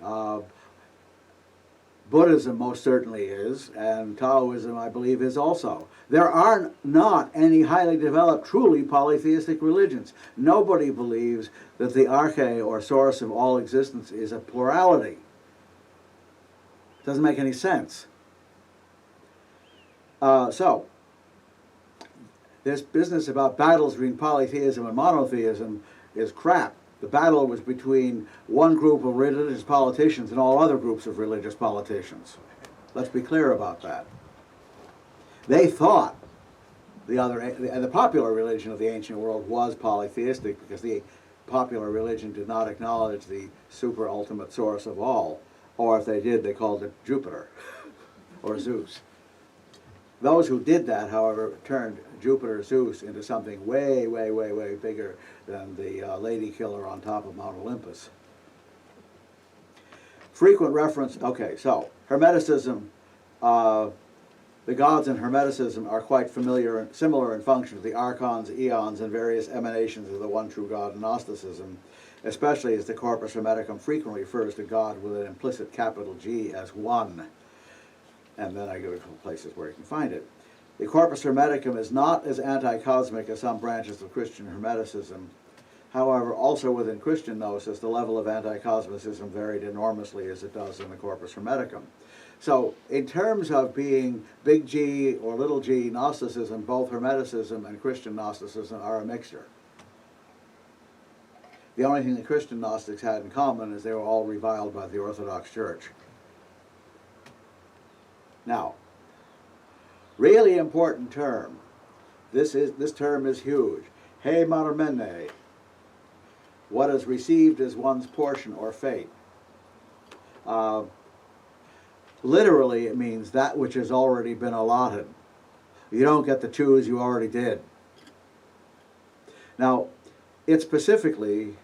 Buddhism most certainly is, and Taoism, I believe, is also. There are not any highly developed, truly polytheistic religions. Nobody believes that the arche, or source of all existence, is a plurality. Doesn't make any sense. So, this business about battles between polytheism and monotheism is crap. The battle was between one group of religious politicians and all other groups of religious politicians. Let's be clear about that. They thought the popular religion of the ancient world was polytheistic because the popular religion did not acknowledge the super ultimate source of all, or if they did, they called it Jupiter or Zeus. Those who did that, however, turned Jupiter, Zeus, into something way, way, way, way bigger than the lady killer on top of Mount Olympus. Frequent reference, okay, so Hermeticism, the gods in Hermeticism are quite familiar and similar in function to the archons, eons, and various emanations of the one true God in Gnosticism, especially as the Corpus Hermeticum frequently refers to God with an implicit capital G as one. And then I go to a couple places where you can find it. The Corpus Hermeticum is not as anti-cosmic as some branches of Christian Hermeticism. However, also within Christian Gnosis, the level of anti-cosmicism varied enormously as it does in the Corpus Hermeticum. So, in terms of being big G or little g Gnosticism, both Hermeticism and Christian Gnosticism are a mixture. The only thing the Christian Gnostics had in common is they were all reviled by the Orthodox Church. Now, really important term. This term is huge. He marmene. What is received as one's portion or fate. Literally, it means that which has already been allotted. You don't get to choose, you already did. Now, it specifically,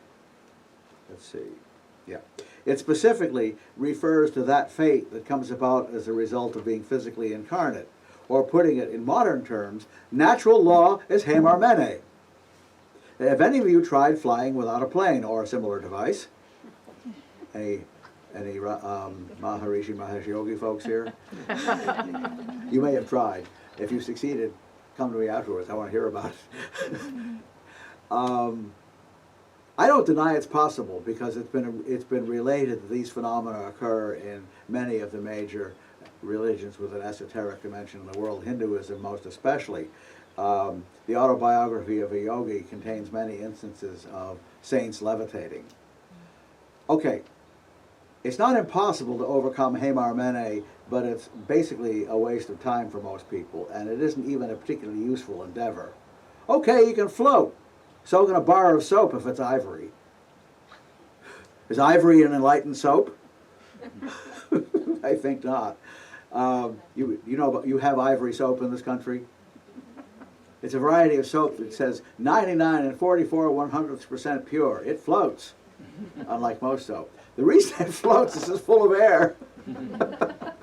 it specifically refers to that fate that comes about as a result of being physically incarnate. Or putting it in modern terms, natural law is he marmene. Have any of you tried flying without a plane or a similar device? Any Maharishi, Mahesh Yogi folks here? You may have tried. If you succeeded, come to me afterwards. I want to hear about it. I don't deny it's possible because it's been related that these phenomena occur in many of the major religions with an esoteric dimension in the world, Hinduism most especially. The autobiography of a yogi contains many instances of saints levitating. Okay, it's not impossible to overcome Hamar Mene, but it's basically a waste of time for most people, and it isn't even a particularly useful endeavor. Okay, you can float. So can a bar of soap if it's ivory. Is ivory an enlightened soap? I think not. You have ivory soap in this country? It's a variety of soap that says 99 and 44/100% pure. It floats, unlike most soap. The reason it floats is it's full of air. But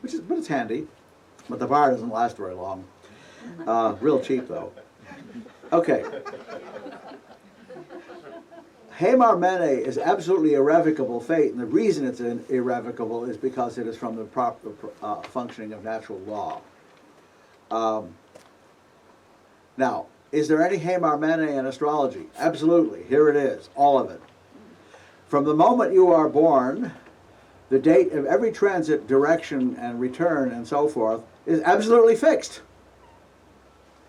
it's handy. But the bar doesn't last very long. Real cheap though. Okay. Hamar Mene is absolutely irrevocable fate, and the reason it's irrevocable is because it is from the proper functioning of natural law. Now, is there any Hamar Mene in astrology? Absolutely. Here it is, all of it. From the moment you are born, the date of every transit, direction, and return, and so forth, is absolutely fixed.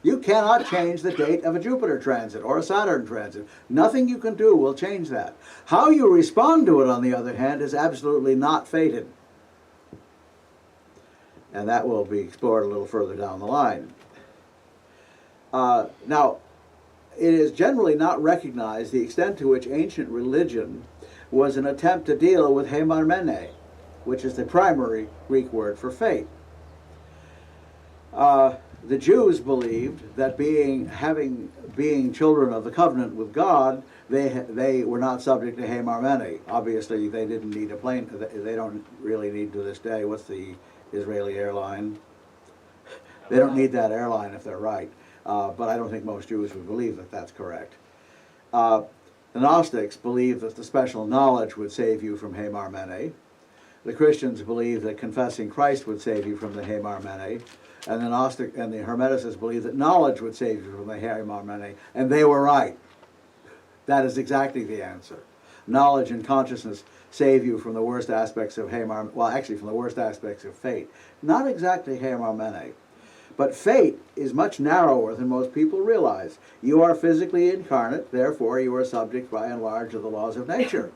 You cannot change the date of a Jupiter transit or a Saturn transit. Nothing you can do will change that. How you respond to it, on the other hand, is absolutely not fated. And that will be explored a little further down the line. Now, it is generally not recognized the extent to which ancient religion was an attempt to deal with Hamar Mene, which is the primary Greek word for fate. The Jews believed that being children of the covenant with God, they were not subject to Hamar Mene. Obviously, they didn't need a plane. They don't really need to this day. What's the Israeli airline? They don't need that airline if they're right. But I don't think most Jews would believe that that's correct. The Gnostics believed that the special knowledge would save you from Hamar Mene. The Christians believed that confessing Christ would save you from the Hamar Mene. And the Gnostic and the Hermeticists believed that knowledge would save you from the Hamar Mene, and they were right. That is exactly the answer. Knowledge and consciousness save you from the worst aspects of Hamar, well, actually from the worst aspects of fate. Not exactly Hamar Mene. But fate is much narrower than most people realize. You are physically incarnate, therefore you are subject by and large to the laws of nature.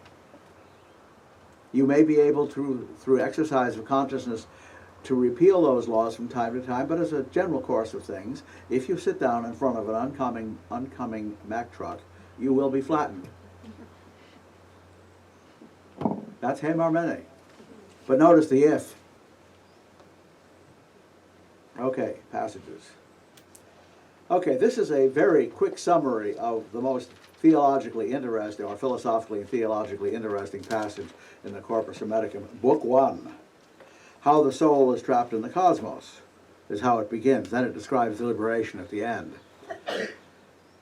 You may be able to, through exercise of consciousness, to repeal those laws from time to time, but as a general course of things, if you sit down in front of an oncoming Mack truck, you will be flattened. That's Hamar Mene. But notice the if. Okay, passages. Okay, this is a very quick summary of the most theologically interesting, or philosophically and theologically interesting passage in the Corpus Hermeticum, Book 1. How the soul is trapped in the cosmos is how it begins. Then it describes liberation at the end.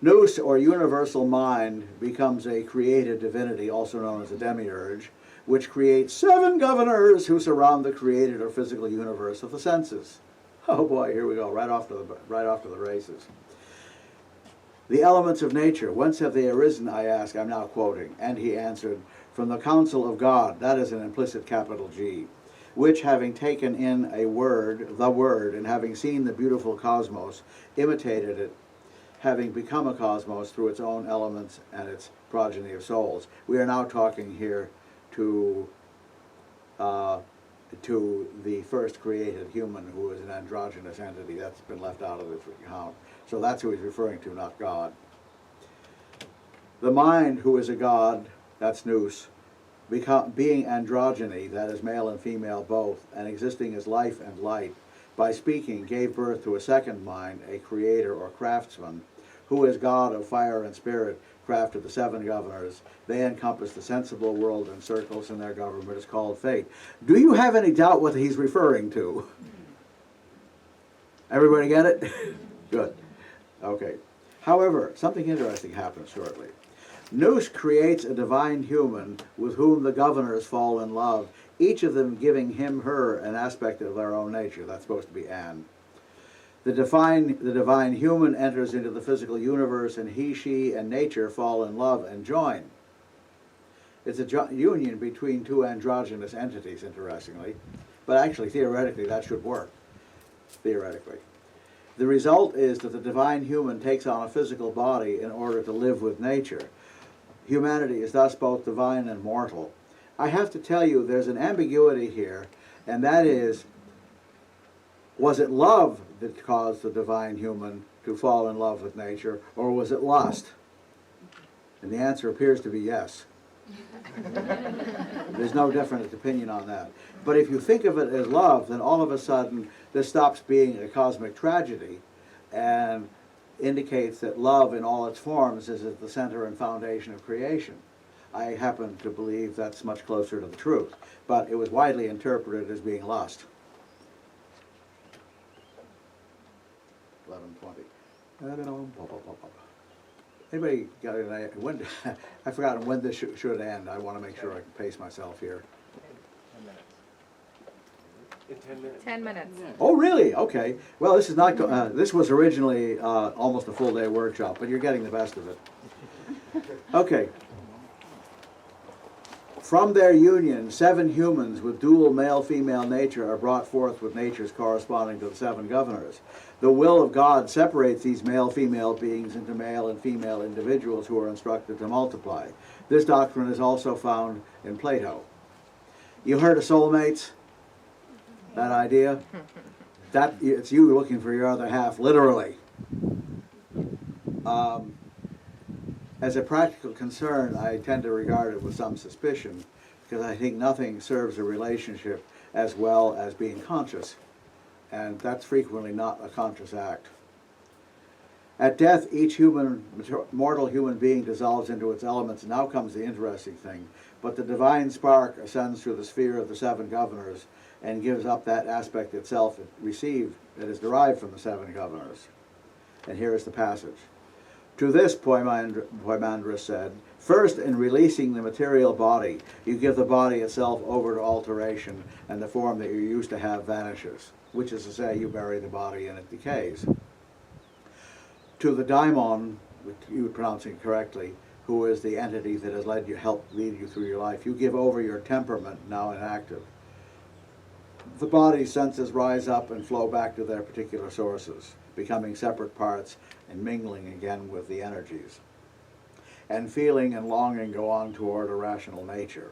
Nous, or universal mind, becomes a created divinity, also known as a demiurge, which creates 7 governors who surround the created or physical universe of the senses. Oh boy, here we go, right off to the races. The elements of nature, whence have they arisen, I ask, I'm now quoting. And he answered, from the counsel of God, that is an implicit capital G, which having taken in a word, the word, and having seen the beautiful cosmos, imitated it, having become a cosmos through its own elements and its progeny of souls. We are now talking here to the first created human, who is an androgynous entity. That's been left out of this account. So that's who he's referring to, not God. The mind, who is a god, that's nous, being androgyny, that is male and female both, and existing as life and light, by speaking gave birth to a second mind, a creator or craftsman, who is God of fire and spirit, crafted the 7 governors. They encompass the sensible world in circles, and their government is called fate. Do you have any doubt what he's referring to? Everybody get it? Good. Okay. However, something interesting happens shortly. Nous creates a divine human with whom the governors fall in love, each of them giving him, her, an aspect of their own nature. That's supposed to be Anne. The divine human enters into the physical universe, and he, she, and nature fall in love and join. It's a union between two androgynous entities, interestingly. But actually, theoretically, that should work. Theoretically. The result is that the divine human takes on a physical body in order to live with nature. Humanity is thus both divine and mortal. I have to tell you, there's an ambiguity here, and that is, was it love that caused the divine human to fall in love with nature, or was it lust? And the answer appears to be yes. There's no different opinion on that. But if you think of it as love, then all of a sudden this stops being a cosmic tragedy and indicates that love in all its forms is at the center and foundation of creation. I happen to believe that's much closer to the truth, but it was widely interpreted as being lust. 11:20. Anybody got an idea? When, I've forgotten when this should end. I want to make sure I can pace myself here. 10 minutes. In 10 minutes. 10 minutes. Oh, really? Okay. Well, this is not. This was originally almost a full-day workshop, but you're getting the best of it. Okay. From their union, 7 humans with dual male-female nature are brought forth with natures corresponding to the 7 governors. The will of God separates these male-female beings into male and female individuals who are instructed to multiply. This doctrine is also found in Plato. You heard of soulmates? That idea? That it's you looking for your other half, literally. As a practical concern, I tend to regard it with some suspicion, because I think nothing serves a relationship as well as being conscious, and that's frequently not a conscious act. At death, each mortal human being dissolves into its elements, and now comes the interesting thing. But the divine spark ascends through the sphere of the 7 governors and gives up that aspect itself it received, that is derived from the 7 governors. And here is the passage. To this, Poimandres said, first, in releasing the material body, you give the body itself over to alteration, and the form that you used to have vanishes, which is to say, you bury the body and it decays. To the daimon, which you pronounce it correctly, who is the entity that has helped lead you through your life, you give over your temperament, now inactive. The body's senses rise up and flow back to their particular sources, becoming separate parts and mingling again with the energies. And feeling and longing go on toward a rational nature.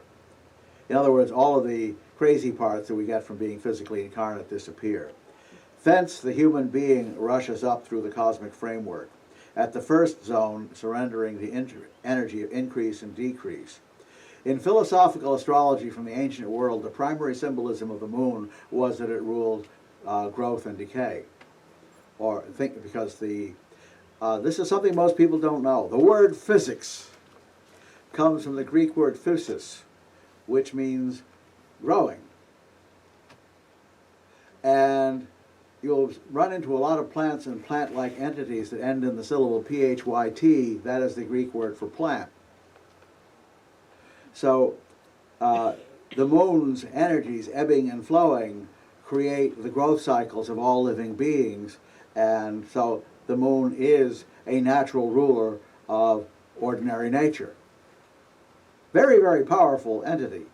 In other words, all of the crazy parts that we get from being physically incarnate disappear. Thence the human being rushes up through the cosmic framework, at the first zone surrendering the energy of increase and decrease. In philosophical astrology from the ancient world, the primary symbolism of the moon was that it ruled growth and decay. Because this is something most people don't know. The word physics comes from the Greek word physis, which means growing. And you'll run into a lot of plants and plant-like entities that end in the syllable P-H-Y-T. That is the Greek word for plant. So the moon's energies ebbing and flowing create the growth cycles of all living beings, and so the moon is a natural ruler of ordinary nature. Very, very powerful entity.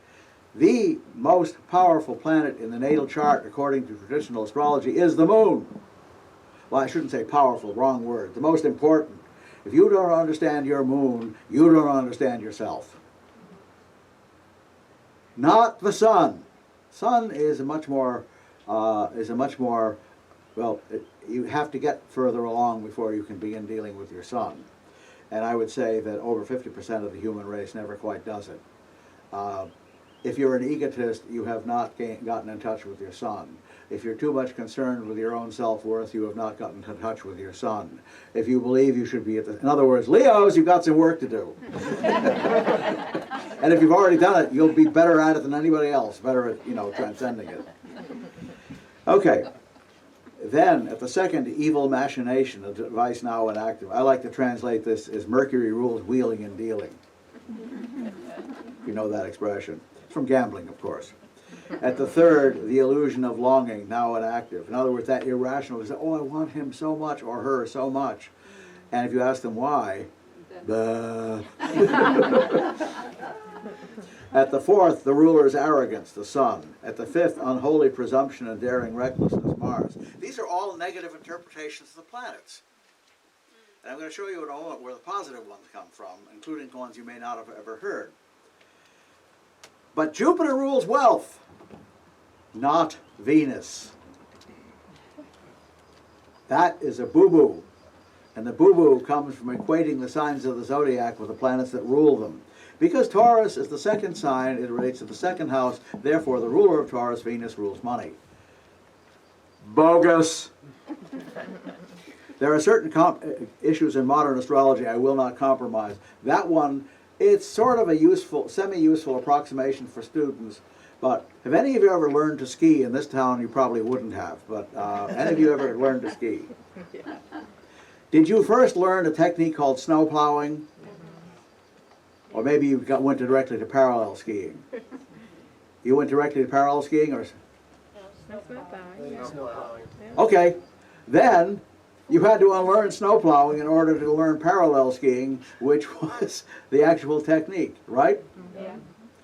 The most powerful planet in the natal chart, according to traditional astrology, is the moon. Well, I shouldn't say powerful, wrong word. The most important. If you don't understand your moon, you don't understand yourself. Not the sun. Sun is a much more, you have to get further along before you can begin dealing with your sun. And I would say that over 50% of the human race never quite does it. If you're an egotist, you have not gotten in touch with your sun. If you're too much concerned with your own self-worth, you have not gotten in touch with your sun. If you believe you should be in other words, Leos, you've got some work to do. And if you've already done it, you'll be better at it than anybody else, better at, transcending it. Okay. Then, at the second, evil machination, a device now inactive. I like to translate this as Mercury rules wheeling and dealing. If you know that expression. It's from gambling, of course. At the third, the illusion of longing, now inactive. In other words, that irrational is, oh, I want him so much or her so much. And if you ask them why, duh. At the fourth, the ruler's arrogance, the sun. At the fifth, unholy presumption and daring recklessness, Mars. These are all negative interpretations of the planets. And I'm going to show you in a moment where the positive ones come from, including ones you may not have ever heard. But Jupiter rules wealth, not Venus. That is a boo-boo. And the boo-boo comes from equating the signs of the zodiac with the planets that rule them. Because Taurus is the second sign, it relates to the second house, therefore the ruler of Taurus, Venus, rules money. Bogus! There are certain issues in modern astrology I will not compromise. That one, it's sort of a useful, semi-useful approximation for students, but have any of you ever learned to ski? In this town you probably wouldn't have, but any of you ever learned to ski? Yeah. Did you first learn a technique called snow plowing? Or maybe you went directly to parallel skiing. You went directly to parallel skiing, or? That's not bad. Yeah. Snow plowing. Okay, then you had to unlearn snow plowing in order to learn parallel skiing, which was the actual technique, right? Yeah.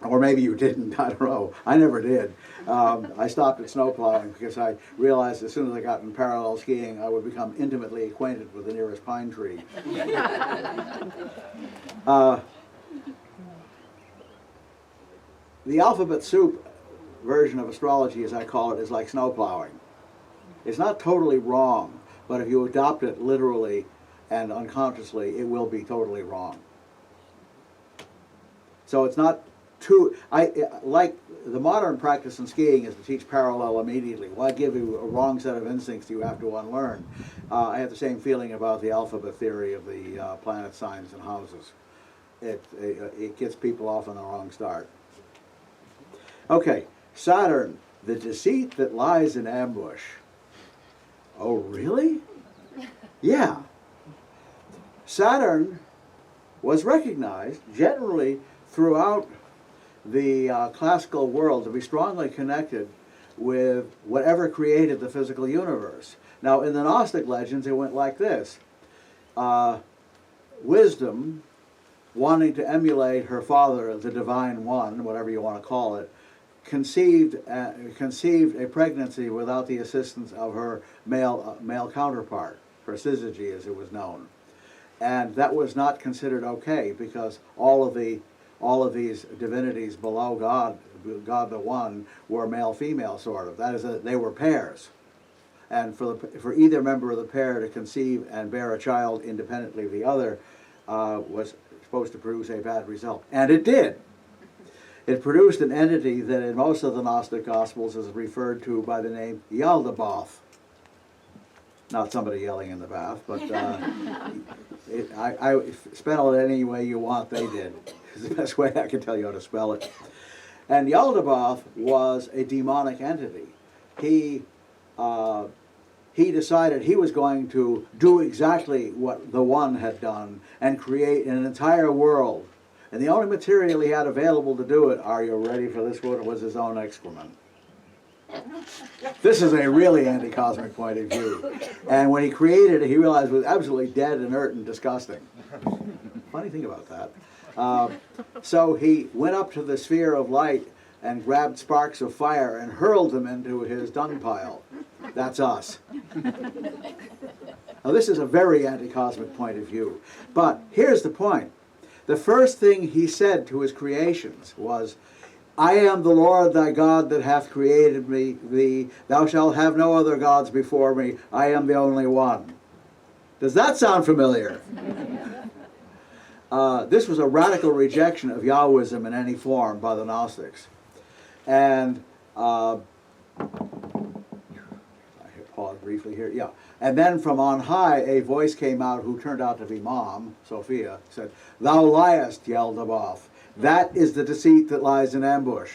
Or maybe you didn't, I don't know. I never did. I stopped at snow plowing because I realized as soon as I got in parallel skiing, I would become intimately acquainted with the nearest pine tree. The alphabet soup version of astrology, as I call it, is like snow plowing. It's not totally wrong, but if you adopt it literally and unconsciously, it will be totally wrong. So it's not too, like the modern practice in skiing is to teach parallel immediately. Why give you a wrong set of instincts you have to unlearn? I have the same feeling about the alphabet theory of the planet signs and houses. It gets people off on the wrong start. Okay, Saturn, the deceit that lies in ambush. Oh, really? Yeah. Saturn was recognized generally throughout the classical world to be strongly connected with whatever created the physical universe. Now, in the Gnostic legends, it went like this. Wisdom, wanting to emulate her father, the Divine One, whatever you want to call it, conceived a pregnancy without the assistance of her male counterpart, her syzygy as it was known. And that was not considered okay because all of these divinities below God the One, were male-female sort of. That is, they were pairs. And for either member of the pair to conceive and bear a child independently of the other was supposed to produce a bad result. And it did. It produced an entity that in most of the Gnostic Gospels is referred to by the name Yaldabaoth. Not somebody yelling in the bath, but I spell it any way you want, they did. It's the best way I can tell you how to spell it. And Yaldabaoth was a demonic entity. He decided he was going to do exactly what the One had done and create an entire world. And the only material he had available to do it, are you ready for this one, was his own excrement. This is a really anti-cosmic point of view. And when he created it, he realized it was absolutely dead, inert, and disgusting. Funny thing about that. So he went up to the sphere of light and grabbed sparks of fire and hurled them into his dung pile. That's us. Now this is a very anti-cosmic point of view. But here's the point. The first thing he said to his creations was, I am the Lord thy God that hath created thee. Thou shalt have no other gods before me. I am the only one. Does that sound familiar? This was a radical rejection of Yahwism in any form by the Gnostics. And I pause briefly here. Yeah. And then from on high, a voice came out who turned out to be Mom, Sophia, said, Thou liest, Yaldabaoth. That is the deceit that lies in ambush.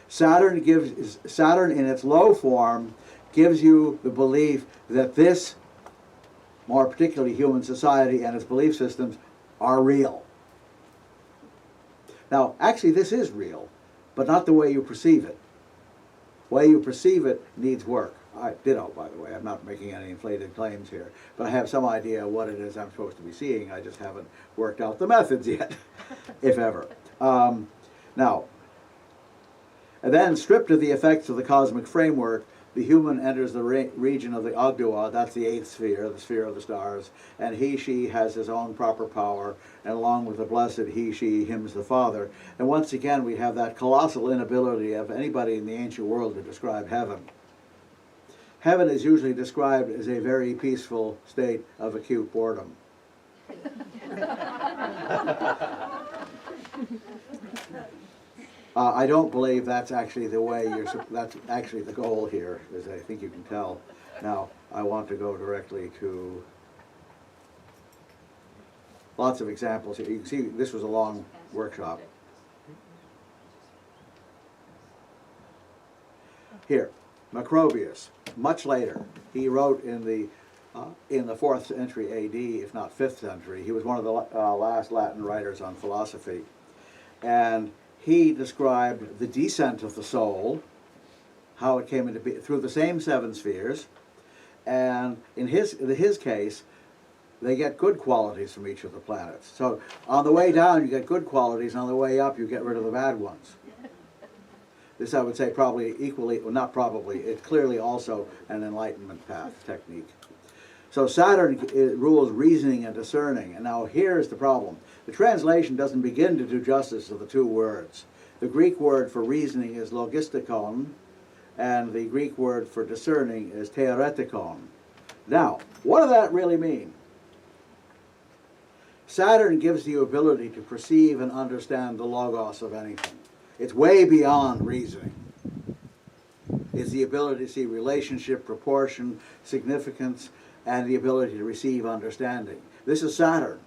Saturn in its low form gives you the belief that this, more particularly human society and its belief systems, are real. Now, actually this is real, but not the way you perceive it. The way you perceive it needs work. Ditto, by the way. I'm not making any inflated claims here, but I have some idea what it is I'm supposed to be seeing. I just haven't worked out the methods yet, if ever. Now, and then stripped of the effects of the cosmic framework, the human enters the region of the Ogdoa, that's the 8th sphere, the sphere of the stars, and he, she has his own proper power, and along with the blessed he, she, him's the Father. And once again we have that colossal inability of anybody in the ancient world to describe heaven. Heaven is usually described as a very peaceful state of acute boredom. I don't believe that's actually the way that's actually the goal here, as I think you can tell. Now, I want to go directly to lots of examples here. You can see this was a long workshop. Here, Macrobius, much later. He wrote in the 4th century AD, if not 5th century. He was one of the last Latin writers on philosophy. And he described the descent of the soul, how it came into being, through the same 7 spheres. And in his case, they get good qualities from each of the planets. So on the way down, you get good qualities, and on the way up, you get rid of the bad ones. This, I would say, probably equally, well, not probably, it's clearly also an enlightenment path technique. So Saturn rules reasoning and discerning. And now here's the problem. The translation doesn't begin to do justice to the 2 words. The Greek word for reasoning is logistikon, and the Greek word for discerning is theoretikon. Now, what does that really mean? Saturn gives the ability to perceive and understand the logos of anything. It's way beyond reasoning. It's the ability to see relationship, proportion, significance, and the ability to receive understanding. This is Saturn.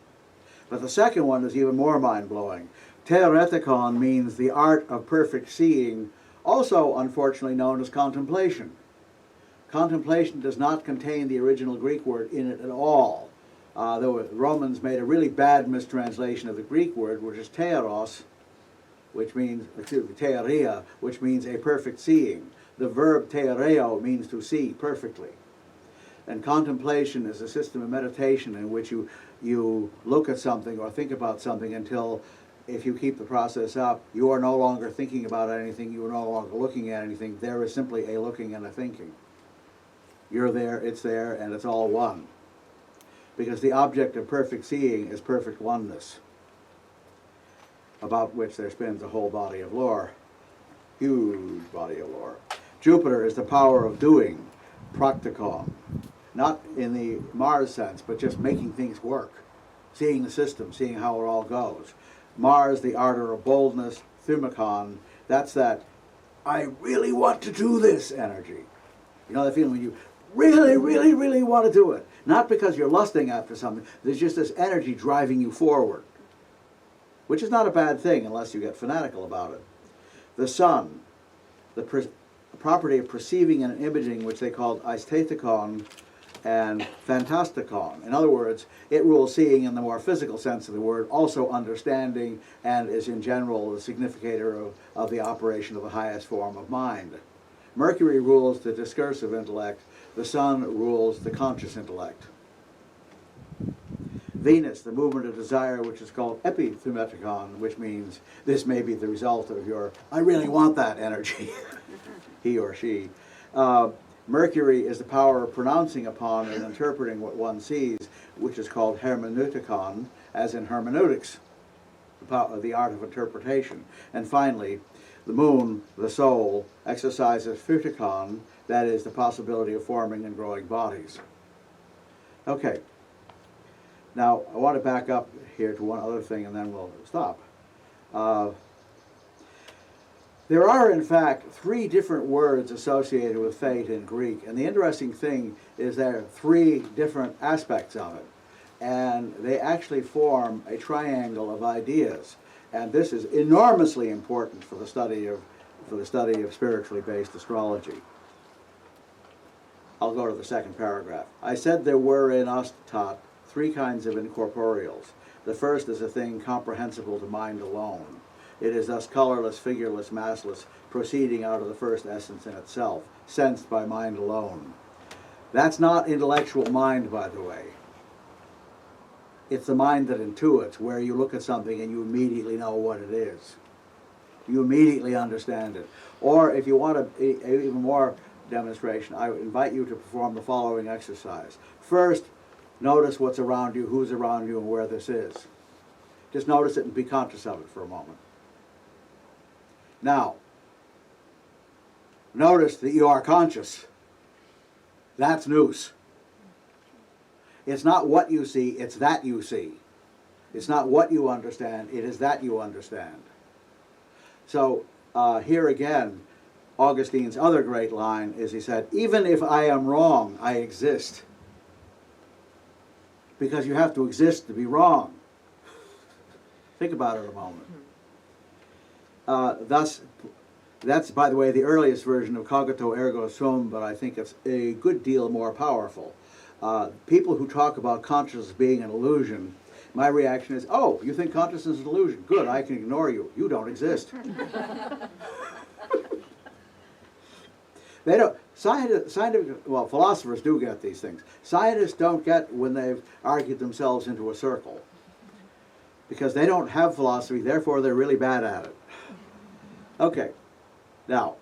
But the second one is even more mind-blowing. Theoretikon means the art of perfect seeing, also unfortunately known as contemplation. Contemplation does not contain the original Greek word in it at all. The Romans made a really bad mistranslation of the Greek word, which is theoros, which means, theoria, which means a perfect seeing. The verb theoreo means to see perfectly. And contemplation is a system of meditation in which you look at something or think about something until, if you keep the process up, you are no longer thinking about anything, you are no longer looking at anything. There is simply a looking and a thinking. You're there, and it's all one. Because the object of perfect seeing is perfect oneness, about which there spins a whole body of lore. Huge body of lore. Jupiter is the power of doing, praktikon. Not in the Mars sense, but just making things work. Seeing the system, seeing how it all goes. Mars, the ardor of boldness, thumikon, that's that, I really want to do this energy. You know the feeling when you really, really, really want to do it. Not because you're lusting after something, there's just this energy driving you forward. Which is not a bad thing unless you get fanatical about it. The sun, the property of perceiving and imaging, which they called aesthetikon and fantastikon. In other words, it rules seeing in the more physical sense of the word, also understanding, and is in general the significator of the operation of the highest form of mind. Mercury rules the discursive intellect, the sun rules the conscious intellect. Venus, the movement of desire, which is called epithumeticon, which means this may be the result of your, I really want that energy, he or she. Mercury is the power of pronouncing upon and interpreting what one sees, which is called hermeneutikon, as in hermeneutics, the art of interpretation. And finally, the moon, the soul, exercises phytikon, that is the possibility of forming and growing bodies. Okay. Now, I want to back up here to one other thing and then we'll stop. There are, in fact, 3 different words associated with fate in Greek, and the interesting thing is there are 3 different aspects of it, and they actually form a triangle of ideas, and this is enormously important for the study of spiritually based astrology. I'll go to the second paragraph. I said there were in Ustat 3 kinds of incorporeals. The first is a thing comprehensible to mind alone. It is thus colorless, figureless, massless, proceeding out of the first essence in itself, sensed by mind alone. That's not intellectual mind, by the way. It's the mind that intuits, where you look at something and you immediately know what it is. You immediately understand it. Or if you want even more demonstration, I would invite you to perform the following exercise. First, notice what's around you, who's around you, and where this is. Just notice it and be conscious of it for a moment. Now, notice that you are conscious. That's nous. It's not what you see, it's that you see. It's not what you understand, it is that you understand. So here again, Augustine's other great line is he said, even if I am wrong, I exist. Because you have to exist to be wrong. Think about it a moment. That's, by the way, the earliest version of cogito ergo sum, but I think it's a good deal more powerful. People who talk about consciousness being an illusion, my reaction is, oh, you think consciousness is an illusion? Good, I can ignore you. You don't exist. They don't, well, philosophers do get these things. Scientists don't get when they've argued themselves into a circle. Because they don't have philosophy, therefore they're really bad at it. Okay, now,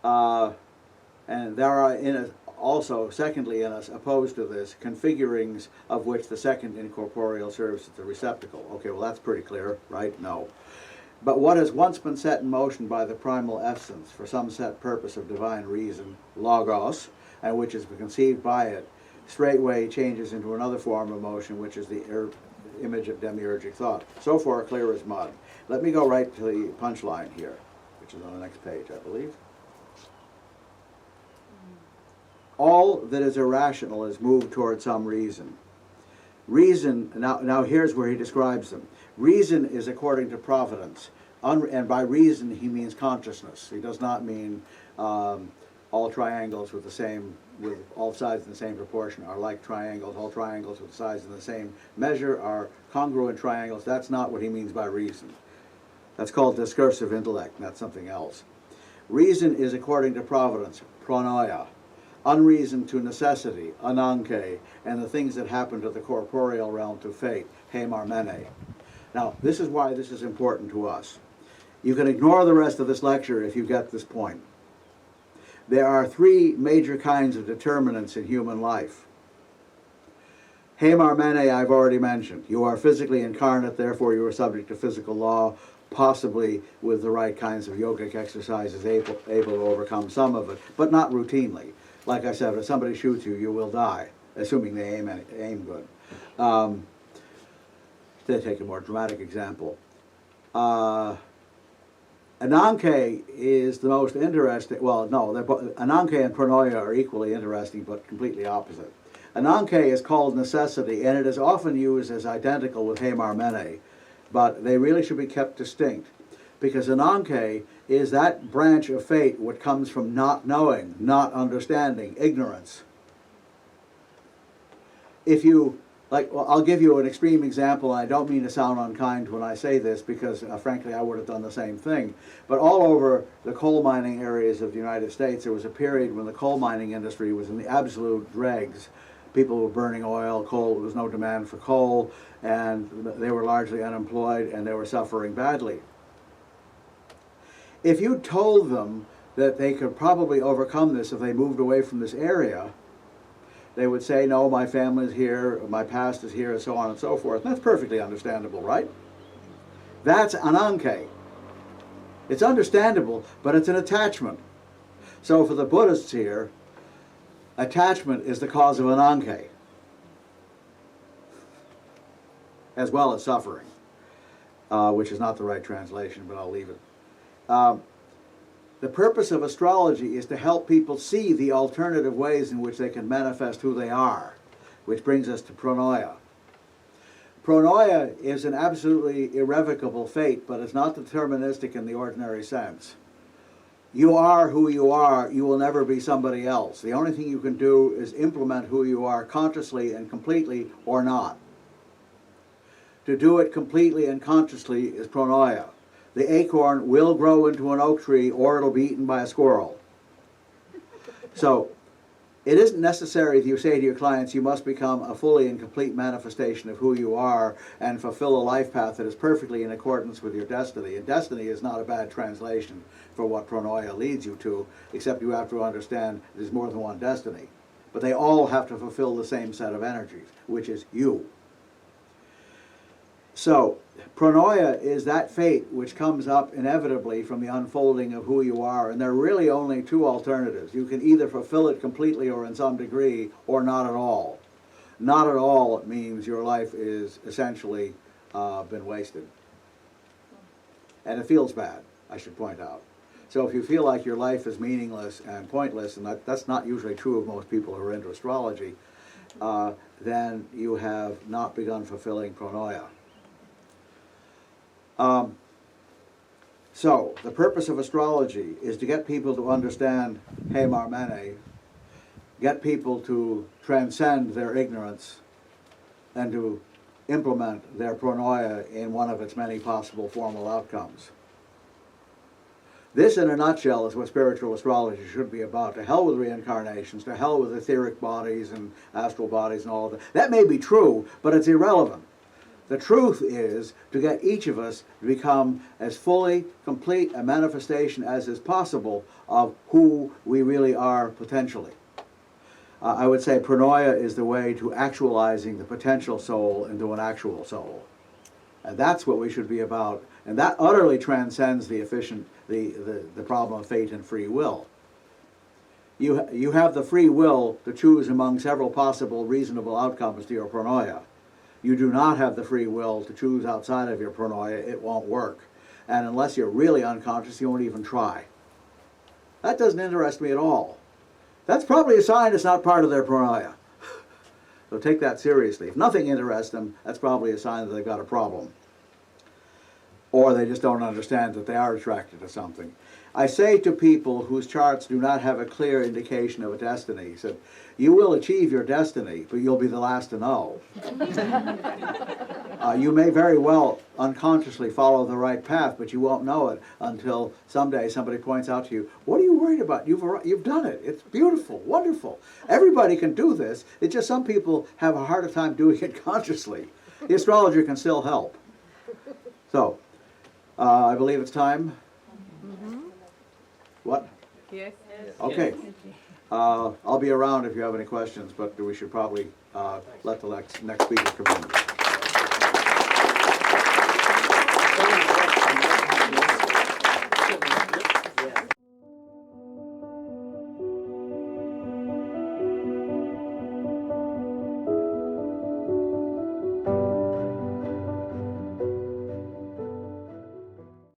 and there are also, secondly, in us, opposed to this, configurings of which the second incorporeal serves as the receptacle. Okay, well that's pretty clear, right? No. But what has once been set in motion by the primal essence for some set purpose of divine reason, logos, and which has been conceived by it, straightway changes into another form of motion, which is the image of demiurgic thought. So far, clear as mud. Let me go right to the punchline here, which is on the next page, I believe. All that is irrational is moved toward some reason. Reason, now here's where he describes them. Reason is according to providence, and by reason he means consciousness. He does not mean all triangles with all sides in the same proportion are like triangles. All triangles with sides in the same measure are congruent triangles. That's not what he means by reason. That's called discursive intellect, and that's something else. Reason is according to providence, pronoia. Unreason to necessity, ananke, and the things that happen to the corporeal realm to fate, hemarmene. Now, this is why this is important to us. You can ignore the rest of this lecture if you get this point. There are 3 major kinds of determinants in human life. Hemarmene, I've already mentioned. You are physically incarnate, therefore you are subject to physical law, possibly with the right kinds of yogic exercises able to overcome some of it, but not routinely. Like I said, if somebody shoots you, you will die, assuming they aim good. To take a more dramatic example. Ananke is the most interesting, well, no, Ananke and Pronoia are equally interesting, but completely opposite. Ananke is called necessity, and it is often used as identical with Hemarmene, but they really should be kept distinct. Because Ananke is that branch of fate what comes from not knowing, not understanding, ignorance. If you, well, I'll give you an extreme example, and I don't mean to sound unkind when I say this, because frankly I would have done the same thing. But all over the coal mining areas of the United States, there was a period when the coal mining industry was in the absolute dregs. People were burning oil, coal, there was no demand for coal, and they were largely unemployed, and they were suffering badly. If you told them that they could probably overcome this if they moved away from this area, they would say, no, my family's here, my past is here, and so on and so forth. And that's perfectly understandable, right? That's Ananke. It's understandable, but it's an attachment. So for the Buddhists here, attachment is the cause of Ananke, as well as suffering, which is not the right translation, but I'll leave it. The purpose of astrology is to help people see the alternative ways in which they can manifest who they are, which brings us to Pronoia. Pronoia is an absolutely irrevocable fate, but it's not deterministic in the ordinary sense. You are who you are. You will never be somebody else. The only thing you can do is implement who you are consciously and completely or not. To do it completely and consciously is pronoia. The acorn will grow into an oak tree or it'll be eaten by a squirrel. So it isn't necessary that you say to your clients, you must become a fully and complete manifestation of who you are and fulfill a life path that is perfectly in accordance with your destiny. And destiny is not a bad translation for what pronoia leads you to, except you have to understand there's more than one destiny. But they all have to fulfill the same set of energies, which is you. So, pronoia is that fate which comes up inevitably from the unfolding of who you are, and there are really only two alternatives. You can either fulfill it completely or in some degree, or not at all. Not at all means your life is essentially been wasted. And it feels bad, I should point out. So if you feel like your life is meaningless and pointless, and that's not usually true of most people who are into astrology, then you have not begun fulfilling pronoia. So, the purpose of astrology is to get people to understand He Marmene, get people to transcend their ignorance, and to implement their pronoia in one of its many possible formal outcomes. This, in a nutshell, is what spiritual astrology should be about. To hell with reincarnations, to hell with etheric bodies and astral bodies and all of that. That may be true, but it's irrelevant. The truth is to get each of us to become as fully complete a manifestation as is possible of who we really are potentially. I would say pronoia is the way to actualizing the potential soul into an actual soul. And that's what we should be about. And that utterly transcends the problem of fate and free will. You have the free will to choose among several possible reasonable outcomes to your pronoia. You do not have the free will to choose outside of your pronoia. It won't work. And unless you're really unconscious, you won't even try. That doesn't interest me at all. That's probably a sign it's not part of their pronoia. So take that seriously. If nothing interests them, that's probably a sign that they've got a problem. Or they just don't understand that they are attracted to something. I say to people whose charts do not have a clear indication of a destiny, said, you will achieve your destiny, but you'll be the last to know. You may very well unconsciously follow the right path, but you won't know it until someday somebody points out to you, what are you worried about? You've done it. It's beautiful, wonderful. Everybody can do this. It's just some people have a harder time doing it consciously. The astrologer can still help. So, I believe it's time. What? Yes. Okay. I'll be around if you have any questions, but we should probably let the next speaker come in.